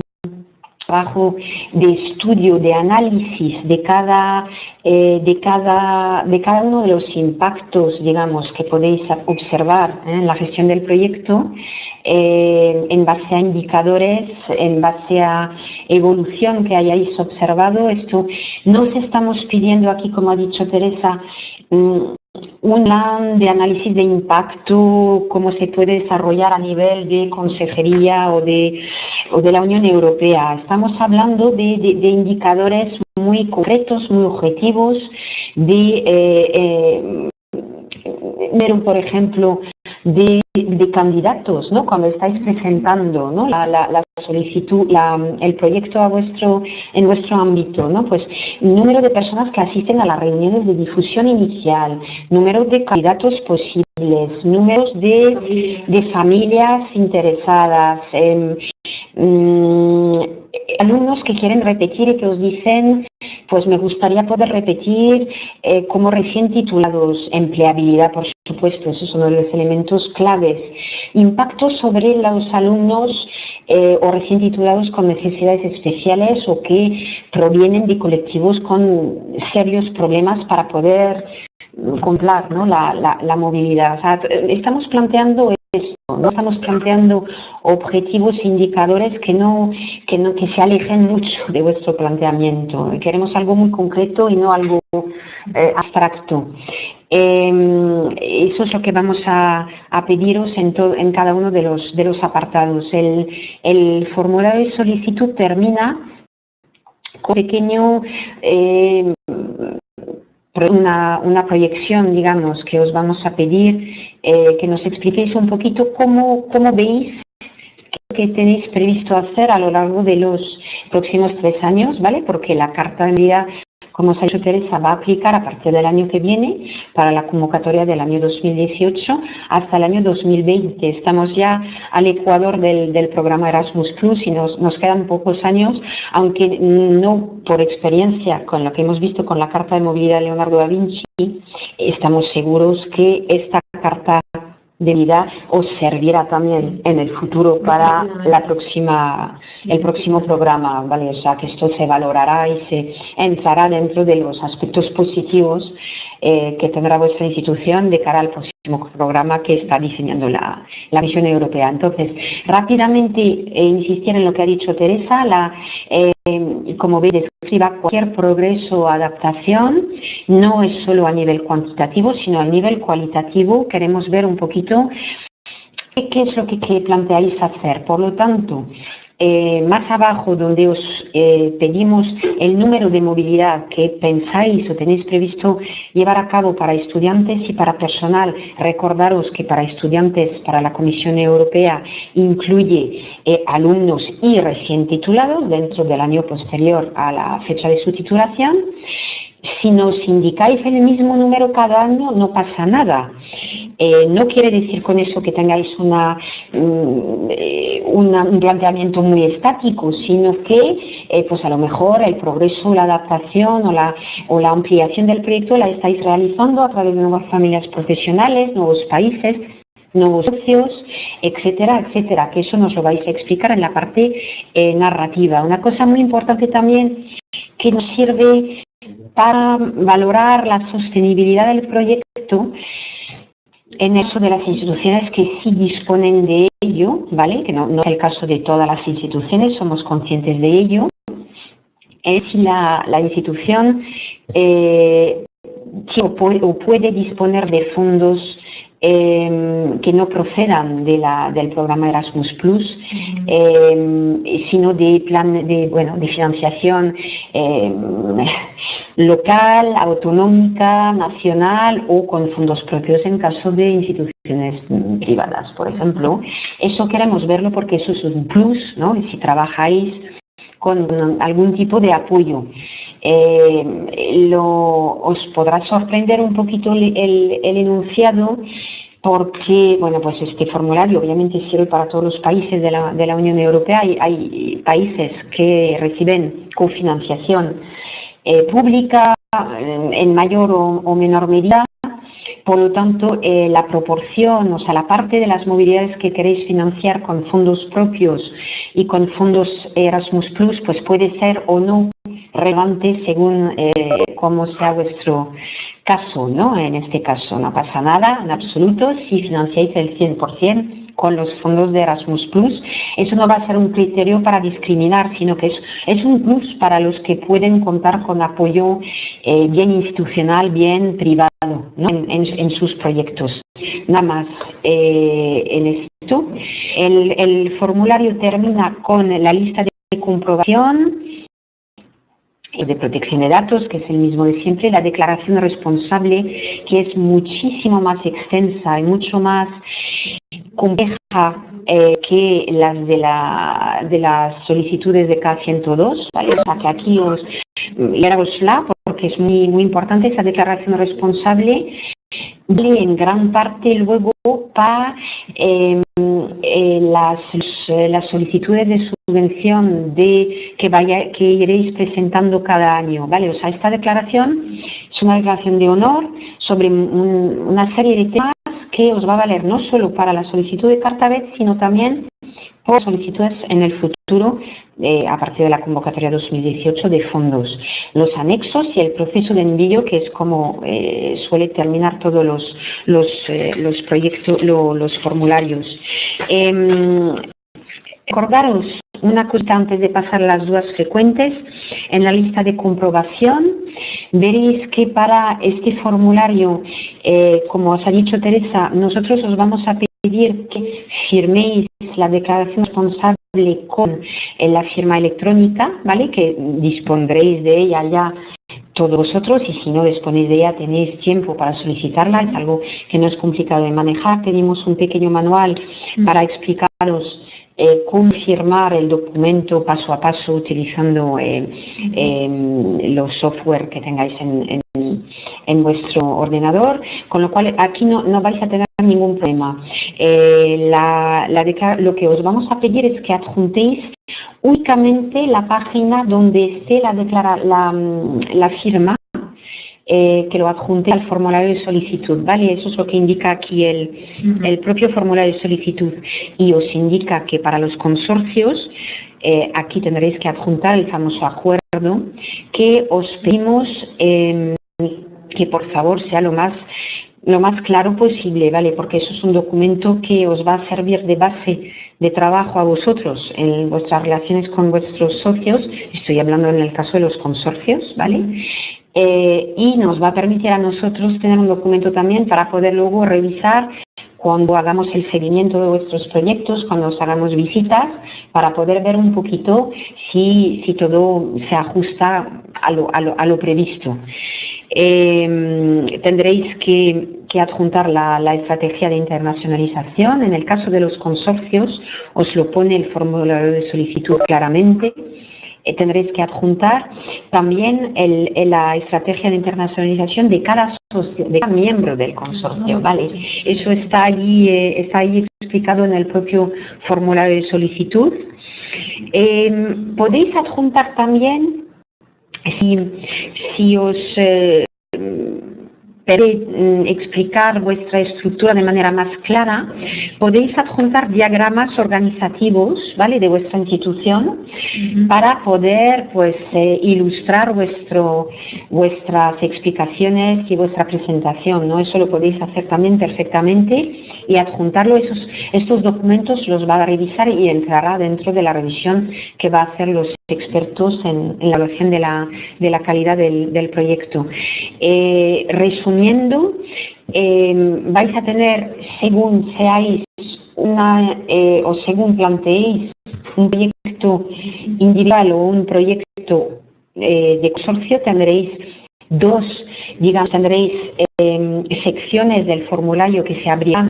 [SPEAKER 2] trabajo de estudio, de análisis de cada uno de los impactos, digamos, que podéis observar en la gestión del proyecto, en base a indicadores, en base a evolución que hayáis observado. Esto no os estamos pidiendo aquí, como ha dicho Teresa, un plan de análisis de impacto, cómo se puede desarrollar a nivel de consejería o de la Unión Europea. Estamos hablando de indicadores muy concretos, muy objetivos, por ejemplo, de candidatos, ¿no? Cuando estáis presentando, ¿no?, la solicitud, el proyecto en vuestro ámbito, ¿no? Pues número de personas que asisten a las reuniones de difusión inicial, número de candidatos posibles, números de familias interesadas, Alumnos que quieren repetir y que os dicen, pues me gustaría poder repetir como recién titulados. Empleabilidad, por supuesto, eso es uno de los elementos claves. Impacto sobre los alumnos o recién titulados con necesidades especiales o que provienen de colectivos con serios problemas para poder contemplar, ¿no?, la movilidad. O sea, estamos planteando esto, no estamos planteando objetivos e indicadores que se alejen mucho de vuestro planteamiento. Queremos algo muy concreto y no algo abstracto. Eso es lo que vamos a pediros en cada uno de los apartados. El formulario de solicitud termina con pequeño una proyección, digamos, que os vamos a pedir que nos expliquéis un poquito cómo veis que tenéis previsto hacer a lo largo de los próximos 3 años, ¿vale? Porque la carta de vida, como os ha dicho Teresa, va a aplicar a partir del año que viene para la convocatoria del año 2018 hasta el año 2020. Estamos ya al ecuador del programa Erasmus Plus y nos quedan pocos años, aunque no por experiencia con lo que hemos visto con la Carta de Movilidad de Leonardo da Vinci, estamos seguros que esta carta de vida os servirá también en el futuro para el próximo programa, ¿vale? O sea, que esto se valorará y se entrará dentro de los aspectos positivos que tendrá vuestra institución de cara al próximo programa que está diseñando la Misión Europea. Entonces, rápidamente insistir en lo que ha dicho Teresa, como veis, describa cualquier progreso o adaptación, no es solo a nivel cuantitativo, sino a nivel cualitativo. Queremos ver un poquito qué es lo que planteáis hacer. Por lo tanto, más abajo, donde os pedimos el número de movilidad que pensáis o tenéis previsto llevar a cabo para estudiantes y para personal, recordaros que para estudiantes, para la Comisión Europea, incluye alumnos y recién titulados dentro del año posterior a la fecha de su titulación. Si nos indicáis el mismo número cada año, no pasa nada. No quiere decir con eso que tengáis un planteamiento muy estático, sino que pues a lo mejor el progreso, la adaptación o la ampliación del proyecto la estáis realizando a través de nuevas familias profesionales, nuevos países, nuevos socios, etcétera, etcétera, que eso nos lo vais a explicar en la parte narrativa. Una cosa muy importante también que nos sirve para valorar la sostenibilidad del proyecto en eso de las instituciones que sí disponen de ello, ¿vale? Que no es el caso de todas las instituciones, somos conscientes de ello. Es si la institución puede disponer de fondos que no procedan del programa Erasmus Plus, sino de financiación local, autonómica, nacional o con fondos propios en caso de instituciones privadas, por ejemplo. Eso queremos verlo porque eso es un plus, ¿no? Si trabajáis con algún tipo de apoyo. Os podrá sorprender un poquito el enunciado porque, bueno, pues este formulario obviamente sirve para todos los países de la Unión Europea. Hay países que reciben cofinanciación pública en mayor o menor medida. Por lo tanto, la proporción, o sea, la parte de las movilidades que queréis financiar con fondos propios y con fondos Erasmus Plus, pues puede ser o no relevante según cómo sea vuestro caso, ¿no? En este caso no pasa nada en absoluto si financiáis el 100% con los fondos de Erasmus Plus. Eso no va a ser un criterio para discriminar, sino que es un plus para los que pueden contar con apoyo bien institucional, bien privado, ¿no? en sus proyectos. Nada más en esto. El formulario termina con la lista de comprobación de protección de datos, que es el mismo de siempre, la declaración responsable, que es muchísimo más extensa y mucho más compleja que las de las solicitudes de K102, ¿vale? O sea que aquí leerosla porque es muy, muy importante esa declaración responsable, y en gran parte luego para los las solicitudes de subvención que iréis presentando cada año, ¿vale? O sea, esta declaración es una declaración de honor sobre una serie de temas que os va a valer no solo para la solicitud de carta BED, sino también por solicitudes en el futuro a partir de la convocatoria 2018 de fondos. Los anexos y el proceso de envío, que es como suele terminar todos los proyectos, los formularios. Recordaros una cosa antes de pasar a las dudas frecuentes. En la lista de comprobación veréis que para este formulario, como os ha dicho Teresa, nosotros os vamos a pedir que firméis la declaración responsable con la firma electrónica, ¿vale? Que dispondréis de ella ya todos vosotros, y si no disponéis de ella tenéis tiempo para solicitarla. Es algo que no es complicado de manejar. Tenemos un pequeño manual para explicaros cómo firmar el documento paso a paso utilizando los software que tengáis en vuestro ordenador, con lo cual aquí no vais a tener ningún problema. Lo que os vamos a pedir es que adjuntéis únicamente la página donde esté la firma, que lo adjunte al formulario de solicitud, ¿vale? Eso es lo que indica aquí el propio formulario de solicitud, y os indica que para los consorcios aquí tendréis que adjuntar el famoso acuerdo, que os pedimos que por favor sea lo más claro posible, ¿vale? Porque eso es un documento que os va a servir de base de trabajo a vosotros en vuestras relaciones con vuestros socios. Estoy hablando en el caso de los consorcios, ¿vale? Y nos va a permitir a nosotros tener un documento también para poder luego revisar cuando hagamos el seguimiento de vuestros proyectos, cuando os hagamos visitas, para poder ver un poquito si todo se ajusta a lo previsto. Tendréis que adjuntar la estrategia de internacionalización. En el caso de los consorcios os lo pone el formulario de solicitud claramente. Tendréis que adjuntar también la estrategia de internacionalización de cada socio, de cada miembro del consorcio, ¿vale? Eso está ahí explicado en el propio formulario de solicitud. Podéis adjuntar también, si os explicar vuestra estructura de manera más clara, podéis adjuntar diagramas organizativos, ¿vale?, de vuestra institución, para poder ilustrar vuestras explicaciones y vuestra presentación, ¿no? Eso lo podéis hacer también perfectamente, y adjuntarlo. Estos documentos los va a revisar y entrará dentro de la revisión que va a hacer los expertos en la evaluación de la calidad del proyecto. Resumiendo, vais a tener, según seáis o según planteéis un proyecto individual o un proyecto de consorcio, tendréis tendréis secciones del formulario que se abrirán,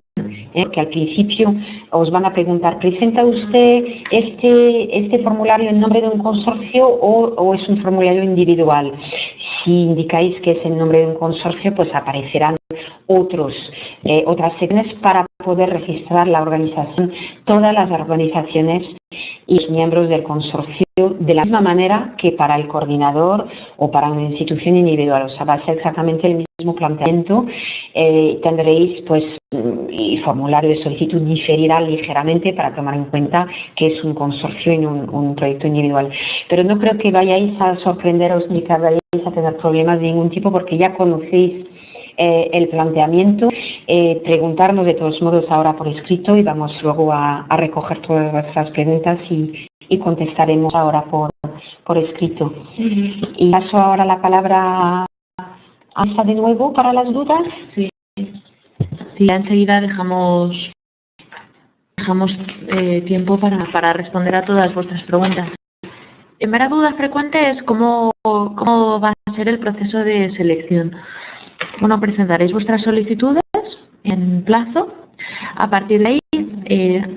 [SPEAKER 2] que al principio os van a preguntar: ¿presenta usted este formulario en nombre de un consorcio o es un formulario individual? Si indicáis que es en nombre de un consorcio, pues aparecerán otras secciones para poder registrar la organización, todas las organizaciones y los miembros del consorcio, de la misma manera que para el coordinador o para una institución individual. O sea, va a ser exactamente el mismo planteamiento. Tendréis, y formulario de solicitud diferirá ligeramente para tomar en cuenta que es un consorcio y un proyecto individual. Pero no creo que vayáis a sorprenderos ni que vayáis a tener problemas de ningún tipo, porque ya conocéis el planteamiento. Preguntarnos de todos modos ahora por escrito, y vamos luego a recoger todas vuestras preguntas y contestaremos ahora por escrito. Y paso ahora la palabra a Elsa de nuevo para las dudas.
[SPEAKER 1] Sí, ya enseguida dejamos tiempo para responder a todas vuestras preguntas. Primera duda frecuente es cómo va a ser el proceso de selección. Bueno, presentaréis vuestras solicitudes en plazo. A partir de ahí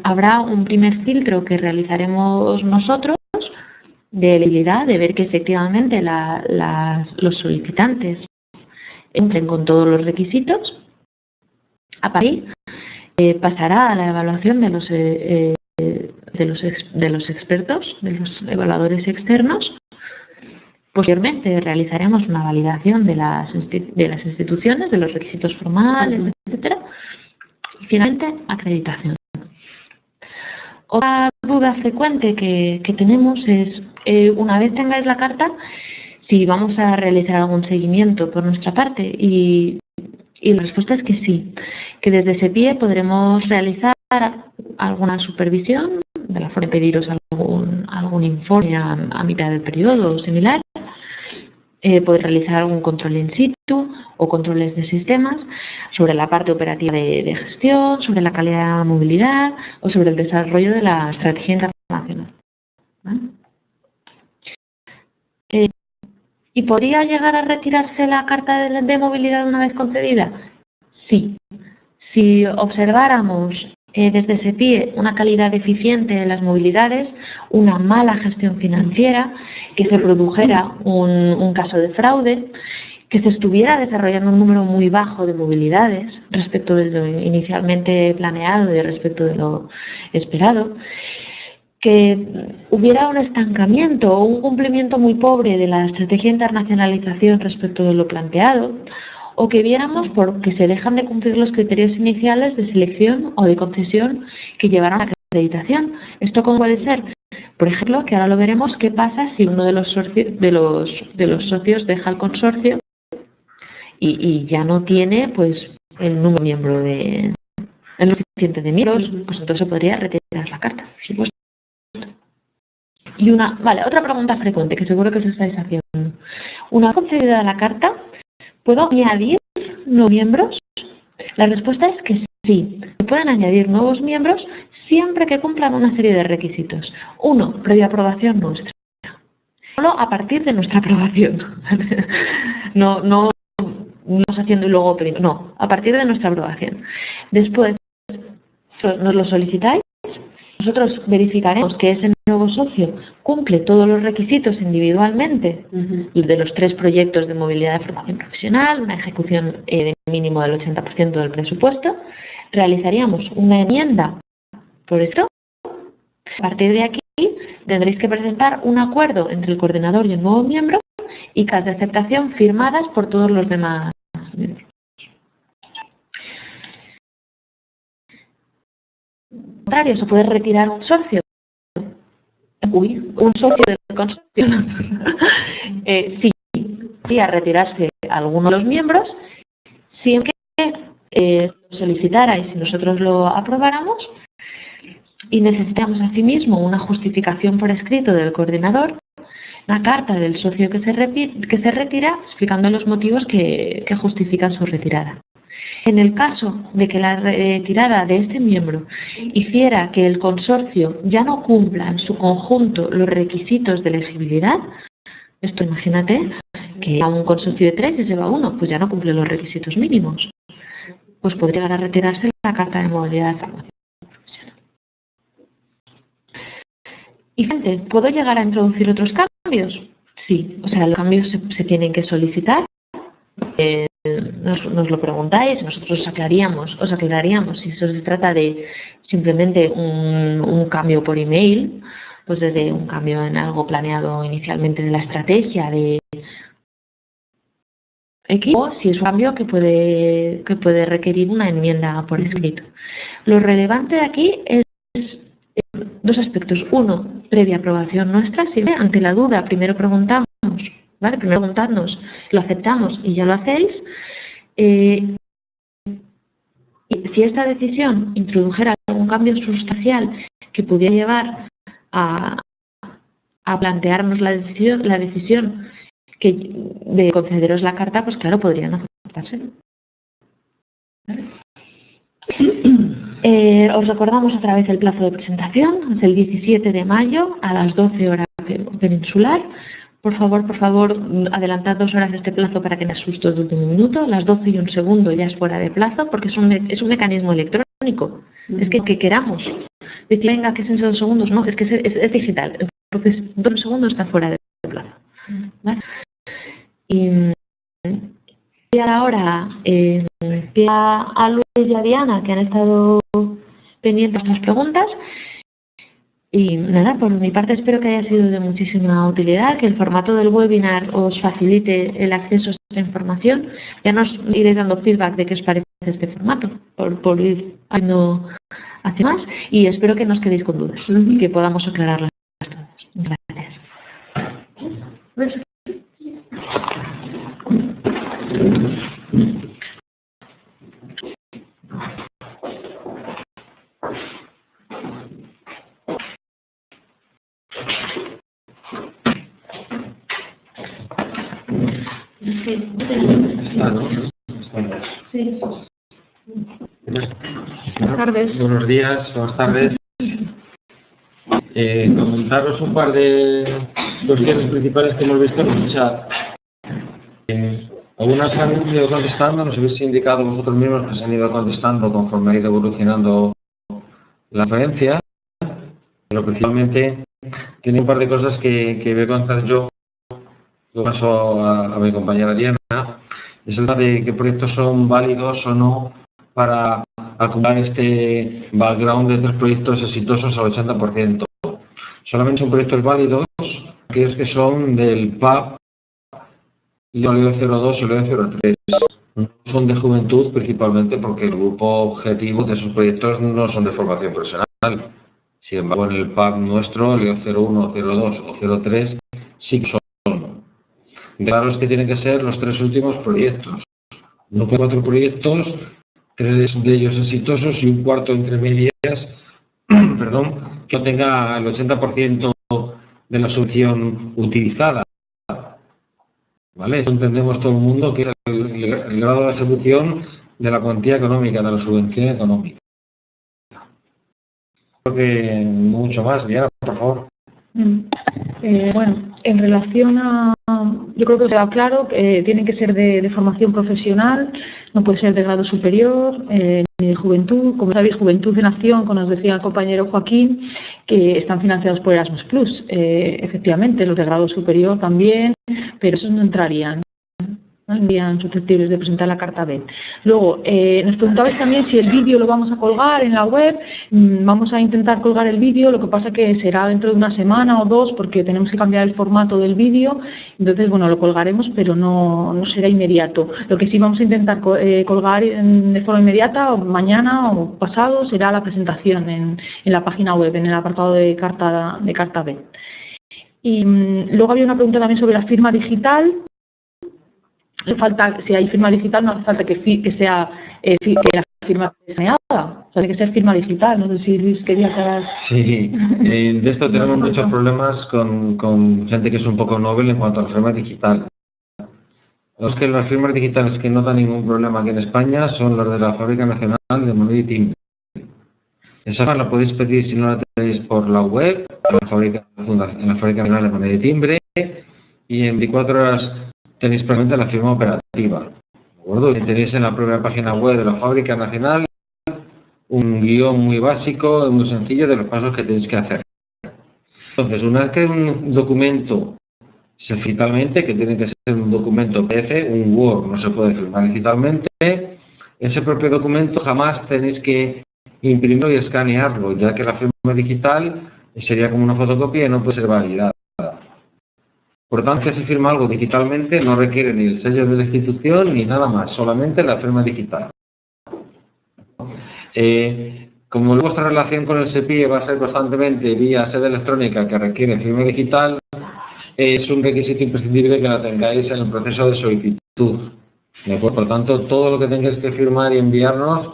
[SPEAKER 1] habrá un primer filtro que realizaremos nosotros de elegibilidad, de ver que efectivamente los solicitantes entren con todos los requisitos. A partir de ahí pasará a la evaluación de los de los expertos, de los evaluadores externos. Posteriormente realizaremos una validación de las instituciones, de los requisitos formales, etcétera. Y finalmente, acreditación. Otra duda frecuente que tenemos es, una vez tengáis la carta, si vamos a realizar algún seguimiento por nuestra parte, y la respuesta es que sí, que desde ese pie podremos realizar alguna supervisión, de la forma de pediros algún informe a mitad del periodo o similar, poder realizar algún control in situ o controles de sistemas sobre la parte operativa de gestión, sobre la calidad de la movilidad o sobre el desarrollo de la estrategia internacional. ¿Vale? ¿Y podría llegar a retirarse la carta de movilidad una vez concedida? Sí. Si observáramos desde ese pie una calidad deficiente en las movilidades, una mala gestión financiera, que se produjera un caso de fraude, que se estuviera desarrollando un número muy bajo de movilidades respecto de lo inicialmente planeado y respecto de lo esperado, que hubiera un estancamiento o un cumplimiento muy pobre de la estrategia de internacionalización respecto de lo planteado, o que viéramos porque se dejan de cumplir los criterios iniciales de selección o de concesión que llevaron a la acreditación. ¿Esto cómo puede ser? Por ejemplo, que ahora lo veremos, qué pasa si uno de los socios deja el consorcio y ya no tiene pues el número de miembro el suficiente de miembros, pues entonces se podría retirar la carta, por supuesto. Y otra pregunta frecuente que seguro que os estáis haciendo. Una vez concedida la carta, ¿puedo añadir nuevos miembros? La respuesta es que sí. Se pueden añadir nuevos miembros siempre que cumplan una serie de requisitos. 1, previa aprobación nuestra. Solo a partir de nuestra aprobación. No haciendo y luego pedimos. No, a partir de nuestra aprobación. Después, nos lo solicitáis. Nosotros verificaremos que ese nuevo socio cumple todos los requisitos individualmente de los 3 proyectos de movilidad de formación profesional, una ejecución de mínimo del 80% del presupuesto. Realizaríamos una enmienda por esto. A partir de aquí tendréis que presentar un acuerdo entre el coordinador y el nuevo miembro y cartas de aceptación firmadas por todos los demás miembros. Se puede retirar un socio. Un socio del consorcio. Sí, a retirarse alguno de los miembros, siempre que solicitara y si nosotros lo aprobáramos, y necesitamos asimismo una justificación por escrito del coordinador, una carta del socio que se retira explicando los motivos que justifican su retirada. En el caso de que la retirada de este miembro hiciera que el consorcio ya no cumpla en su conjunto los requisitos de elegibilidad, esto imagínate que a un consorcio de 3 y se va uno, pues ya no cumple los requisitos mínimos, pues podría llegar a retirarse la carta de movilidad de formación profesional. Y gente, ¿puedo llegar a introducir otros cambios? Sí, o sea, los cambios se tienen que solicitar. Nos lo preguntáis, nosotros os aclararíamos si eso se trata de simplemente un cambio por email, pues desde un cambio en algo planeado inicialmente de la estrategia de X, o si es un cambio que puede requerir una enmienda por escrito. Lo relevante de aquí es 2 aspectos. 1, previa aprobación nuestra. Si ante la duda primero preguntamos, ¿vale? Primero preguntadnos, lo aceptamos y ya lo hacéis. Y si esta decisión introdujera algún cambio sustancial que pudiera llevar a plantearnos la decisión de concederos la carta, pues claro, podrían aceptarse. ¿Vale? Os recordamos otra vez el plazo de presentación, es el 17 de mayo a las 12 horas peninsular. Por favor, adelantad 2 horas este plazo para que no sustos de último minuto. Las 12 y 1 segundo ya es fuera de plazo porque es un mecanismo electrónico. Es que queramos decir, venga, que es en 2 segundos. No, es que es digital. Entonces, 2 segundos está fuera de plazo. ¿Vale? Y ahora a Luis y a Diana, que han estado pendientes de las preguntas. Y nada, por mi parte espero que haya sido de muchísima utilidad, que el formato del webinar os facilite el acceso a esta información. Ya nos iréis dando feedback de qué os parece este formato, por ir haciendo hacia más, y espero que no os quedéis con dudas y que podamos aclararlas todas. Gracias. Sí. Buenas tardes.
[SPEAKER 3] Buenos días, buenas tardes. Comentaros un par de cuestiones principales que hemos visto en el chat. Algunas han ido contestando, nos habéis indicado vosotros mismos que se han ido contestando conforme ha ido evolucionando la conferencia, pero principalmente tiene un par de cosas que voy a contar yo. Lo paso a mi compañera Diana. Es el tema de qué proyectos son válidos o no para acumular este background de 3 proyectos exitosos al 80%. Solamente son proyectos válidos aquellos que son del PAP, LEO 02 y LEO 03. No son de juventud principalmente porque el grupo objetivo de esos proyectos no son de formación profesional. Sin embargo, en el PAP nuestro, LEO 01, 02 o 03, sí que son. Claro, es que tienen que ser los 3 últimos proyectos. No 4 proyectos, 3 de ellos exitosos y un cuarto entre medias, perdón, que no tenga el 80% de la subvención utilizada. ¿Vale? Eso entendemos todo el mundo, que es el grado de ejecución de la cuantía económica, de la subvención económica. Creo que no mucho más. Diana, por favor.
[SPEAKER 4] Bueno, en relación a, yo creo que queda claro que tienen que ser de formación profesional, no puede ser de grado superior, ni de juventud. Como sabéis, Juventud en Acción, como nos decía el compañero Joaquín, que están financiados por Erasmus Plus. Efectivamente, los de grado superior también, pero esos no entrarían. No serían susceptibles de presentar la carta B. Luego, nos preguntabais también si el vídeo lo vamos a colgar en la web. Vamos a intentar colgar el vídeo, lo que pasa que será dentro de una semana o 2 porque tenemos que cambiar el formato del vídeo. Entonces, bueno, lo colgaremos, pero no será inmediato. Lo que sí vamos a intentar colgar de forma inmediata, o mañana o pasado, será la presentación en la página web, en el apartado de carta B. Y luego había una pregunta también sobre la firma digital. Falta, si hay firma digital, no hace falta que sea que la firma escaneada, o sea, tiene que ser firma digital. No sé si Luis quería aclarar.
[SPEAKER 3] Sí, de esto tenemos muchos problemas con gente que es un poco novel en cuanto a la firma digital. Los que las firmas digitales que no dan ningún problema aquí en España son las de la Fábrica Nacional de Moneda y Timbre. Esa la podéis pedir si no la tenéis por la web, en la Fábrica Nacional de Moneda y Timbre, y en 24 horas tenéis probablemente la firma operativa. ¿De acuerdo? Y tenéis en la propia página web de la Fábrica Nacional un guión muy básico, muy sencillo de los pasos que tenéis que hacer. Entonces, una vez que un documento se digitalmente, que tiene que ser un documento PDF, un Word, no se puede firmar digitalmente, ese propio documento jamás tenéis que imprimirlo y escanearlo, ya que la firma digital sería como una fotocopia y no puede ser validada. Por tanto, si se firma algo digitalmente, no requiere ni el sello de la institución ni nada más, solamente la firma digital. Como vuestra relación con el SEPIE va a ser constantemente vía sede electrónica que requiere firma digital, es un requisito imprescindible que la tengáis en el proceso de solicitud. Por tanto, todo lo que tengáis que firmar y enviarnos,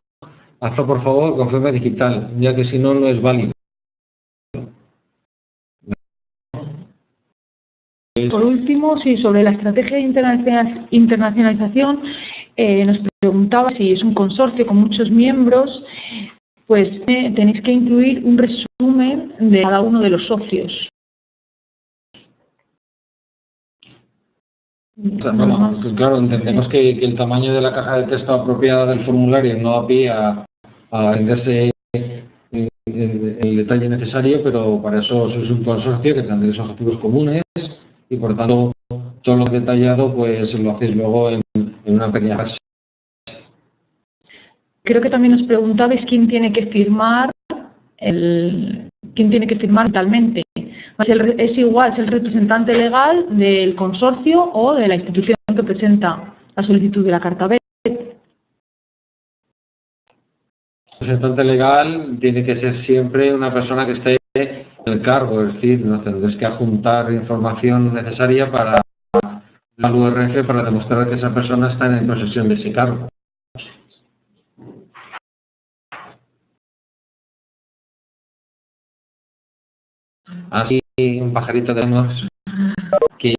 [SPEAKER 3] hazlo por favor con firma digital, ya que si no, no es válido.
[SPEAKER 4] Por último, sí, sobre la estrategia de internacionalización, nos preguntaba si es un consorcio con muchos miembros, pues tenéis que incluir un resumen de cada uno de los socios.
[SPEAKER 3] Claro, entendemos que el tamaño de la caja de texto apropiada del formulario no da pie a venderse el detalle necesario, pero para eso sois un consorcio que tendréis objetivos comunes y por tanto todo lo detallado pues lo hacéis luego en una pequeña fase.
[SPEAKER 4] Creo que también nos preguntabais quién tiene que firmar el quién tiene que firmar mentalmente. Es igual, es el representante legal del consorcio o de la institución que presenta la solicitud de la carta B.
[SPEAKER 3] El representante legal tiene que ser siempre una persona que esté en el cargo, es decir, no tendrás que adjuntar información necesaria para la URF para demostrar que esa persona está en posesión de ese cargo. Así, un pajarito tenemos que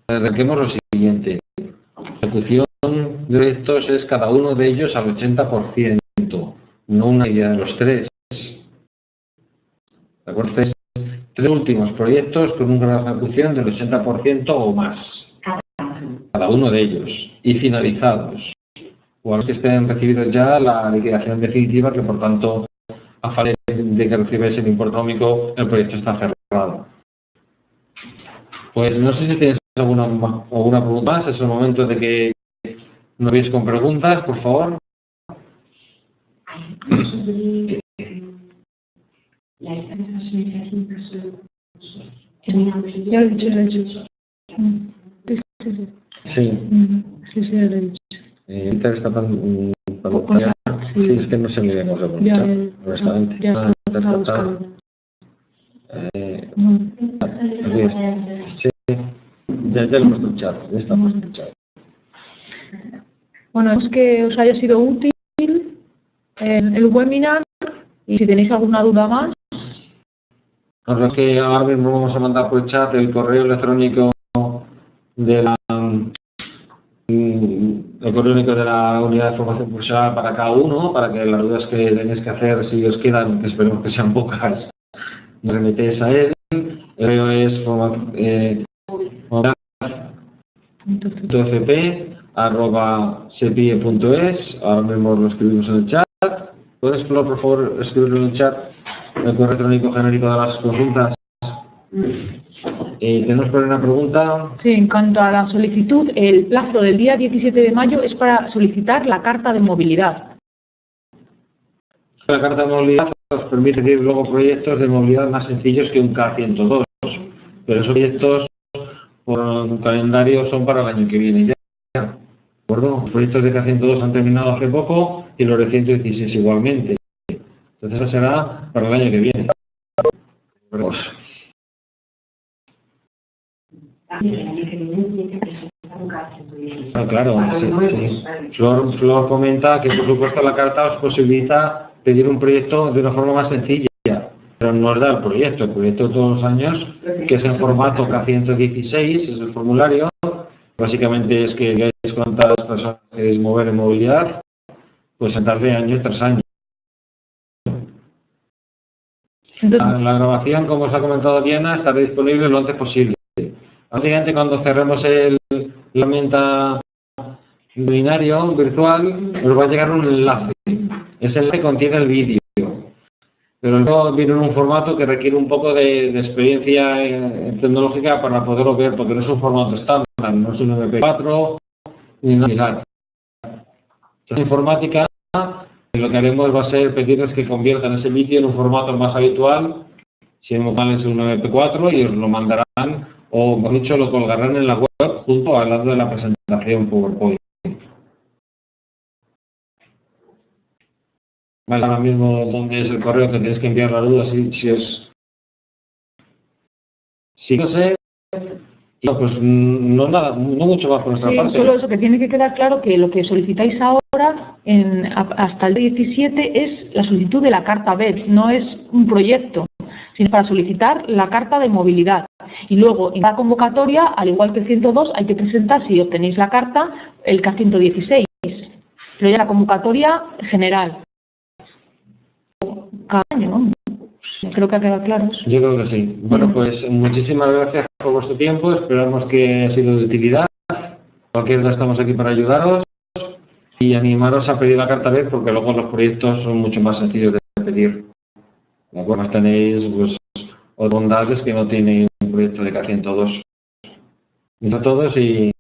[SPEAKER 3] arranquemos lo siguiente. La ejecución de proyectos es cada uno de ellos al 80%, no una idea de los tres. ¿De acuerdo? Tres últimos proyectos con un grado de ejecución del 80% o más. Cada uno de ellos. Y finalizados. O a los que estén recibidos ya la liquidación definitiva, que por tanto, a falta de que recibes el importe económico, el proyecto está cerrado. Pues no sé si tienes alguna pregunta más. Es el momento de que nos veáis con preguntas, por favor.
[SPEAKER 4] Ya lo he dicho.
[SPEAKER 3] Sí.
[SPEAKER 4] Sí, ya lo he dicho.
[SPEAKER 3] Ahorita está tan sí, es que no sé ni cómo se pronuncia, honestamente. Sí, ya lo hemos escuchado, ya estamos escuchando.
[SPEAKER 4] Bueno, es que os haya sido útil el webinar y si tenéis alguna duda más.
[SPEAKER 3] Lo que ahora mismo vamos a mandar por el chat el correo electrónico de la unidad de formación profesional para cada uno, para que las dudas que tenéis que hacer, si os quedan, que esperemos que sean pocas, nos remitéis a él. El correo es fp@sepie.es. Ahora mismo lo escribimos en el chat. ¿Puedes, por favor, escribirlo en el chat el correo electrónico genérico de las consultas? ¿Tenemos por una pregunta?
[SPEAKER 4] Sí, en cuanto a la solicitud, el plazo del día 17 de mayo es para solicitar la carta de movilidad.
[SPEAKER 3] La carta de movilidad nos permite decir luego proyectos de movilidad más sencillos que un K102, pero esos proyectos por un calendario son para el año que viene ya. ¿De acuerdo? Los proyectos de K102 han terminado hace poco y los de 116 igualmente. Entonces eso será para el año que viene. Claro, sí. Flor comenta que por supuesto la carta os posibilita pedir un proyecto de una forma más sencilla, pero no os da el proyecto de todos los años, que es en formato K116, es el formulario. Básicamente es que veáis cuántas personas queréis mover en movilidad, pues sentarse año tras año. La grabación, como os ha comentado Diana, estará disponible lo antes posible. Básicamente, cuando cerremos la herramienta binario virtual, os va a llegar un enlace. Ese enlace contiene el vídeo, pero luego viene en un formato que requiere un poco de experiencia tecnológica para poderlo ver, porque no es un formato estándar, no es un MP4 ni nada similar. En informática, lo que haremos va a ser pedirles que conviertan ese vídeo en un formato más habitual, si no mal es un MP4, y os lo mandarán, o mejor dicho, lo colgarán en la web junto al lado de la presentación PowerPoint. Vale, ahora mismo dónde es el correo que tenéis que enviar la duda, si no sé, no, pues no nada, no mucho más por nuestra parte.
[SPEAKER 4] Solo eso, que tiene que quedar claro que lo que solicitáis ahora, hasta el 17, es la solicitud de la carta B, no es un proyecto, sino para solicitar la carta de movilidad. Y luego, en la convocatoria, al igual que el 102, hay que presentar, si obtenéis la carta, el K116. Pero ya la convocatoria general. Cada año, ¿no? Creo que ha quedado claro.
[SPEAKER 3] Yo creo que sí. Bueno, pues muchísimas gracias por vuestro tiempo. Esperamos que haya sido de utilidad. Cualquier día estamos aquí para ayudaros y animaros a pedir la carta B, porque luego los proyectos son mucho más sencillos de pedir. ¿De acuerdo? Además tenéis pues otras bondades que no tiene un proyecto de K102. Gracias a todos y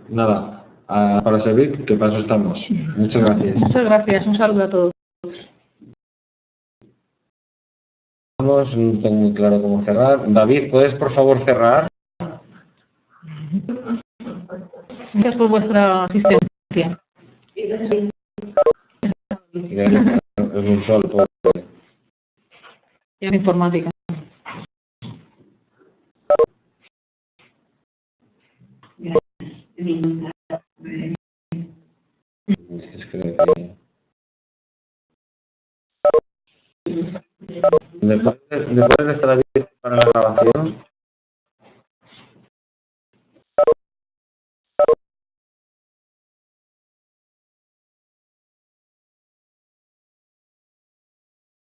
[SPEAKER 3] nada, para servir, que para eso estamos. Muchas gracias.
[SPEAKER 4] Muchas gracias. Un saludo a todos.
[SPEAKER 3] no tengo muy claro cómo cerrar. David, ¿puedes por favor cerrar?
[SPEAKER 4] Gracias por vuestra asistencia.
[SPEAKER 3] Es un sol, pobre.
[SPEAKER 4] Y en informática.
[SPEAKER 3] ¿Me puedes estar abierto para la grabación?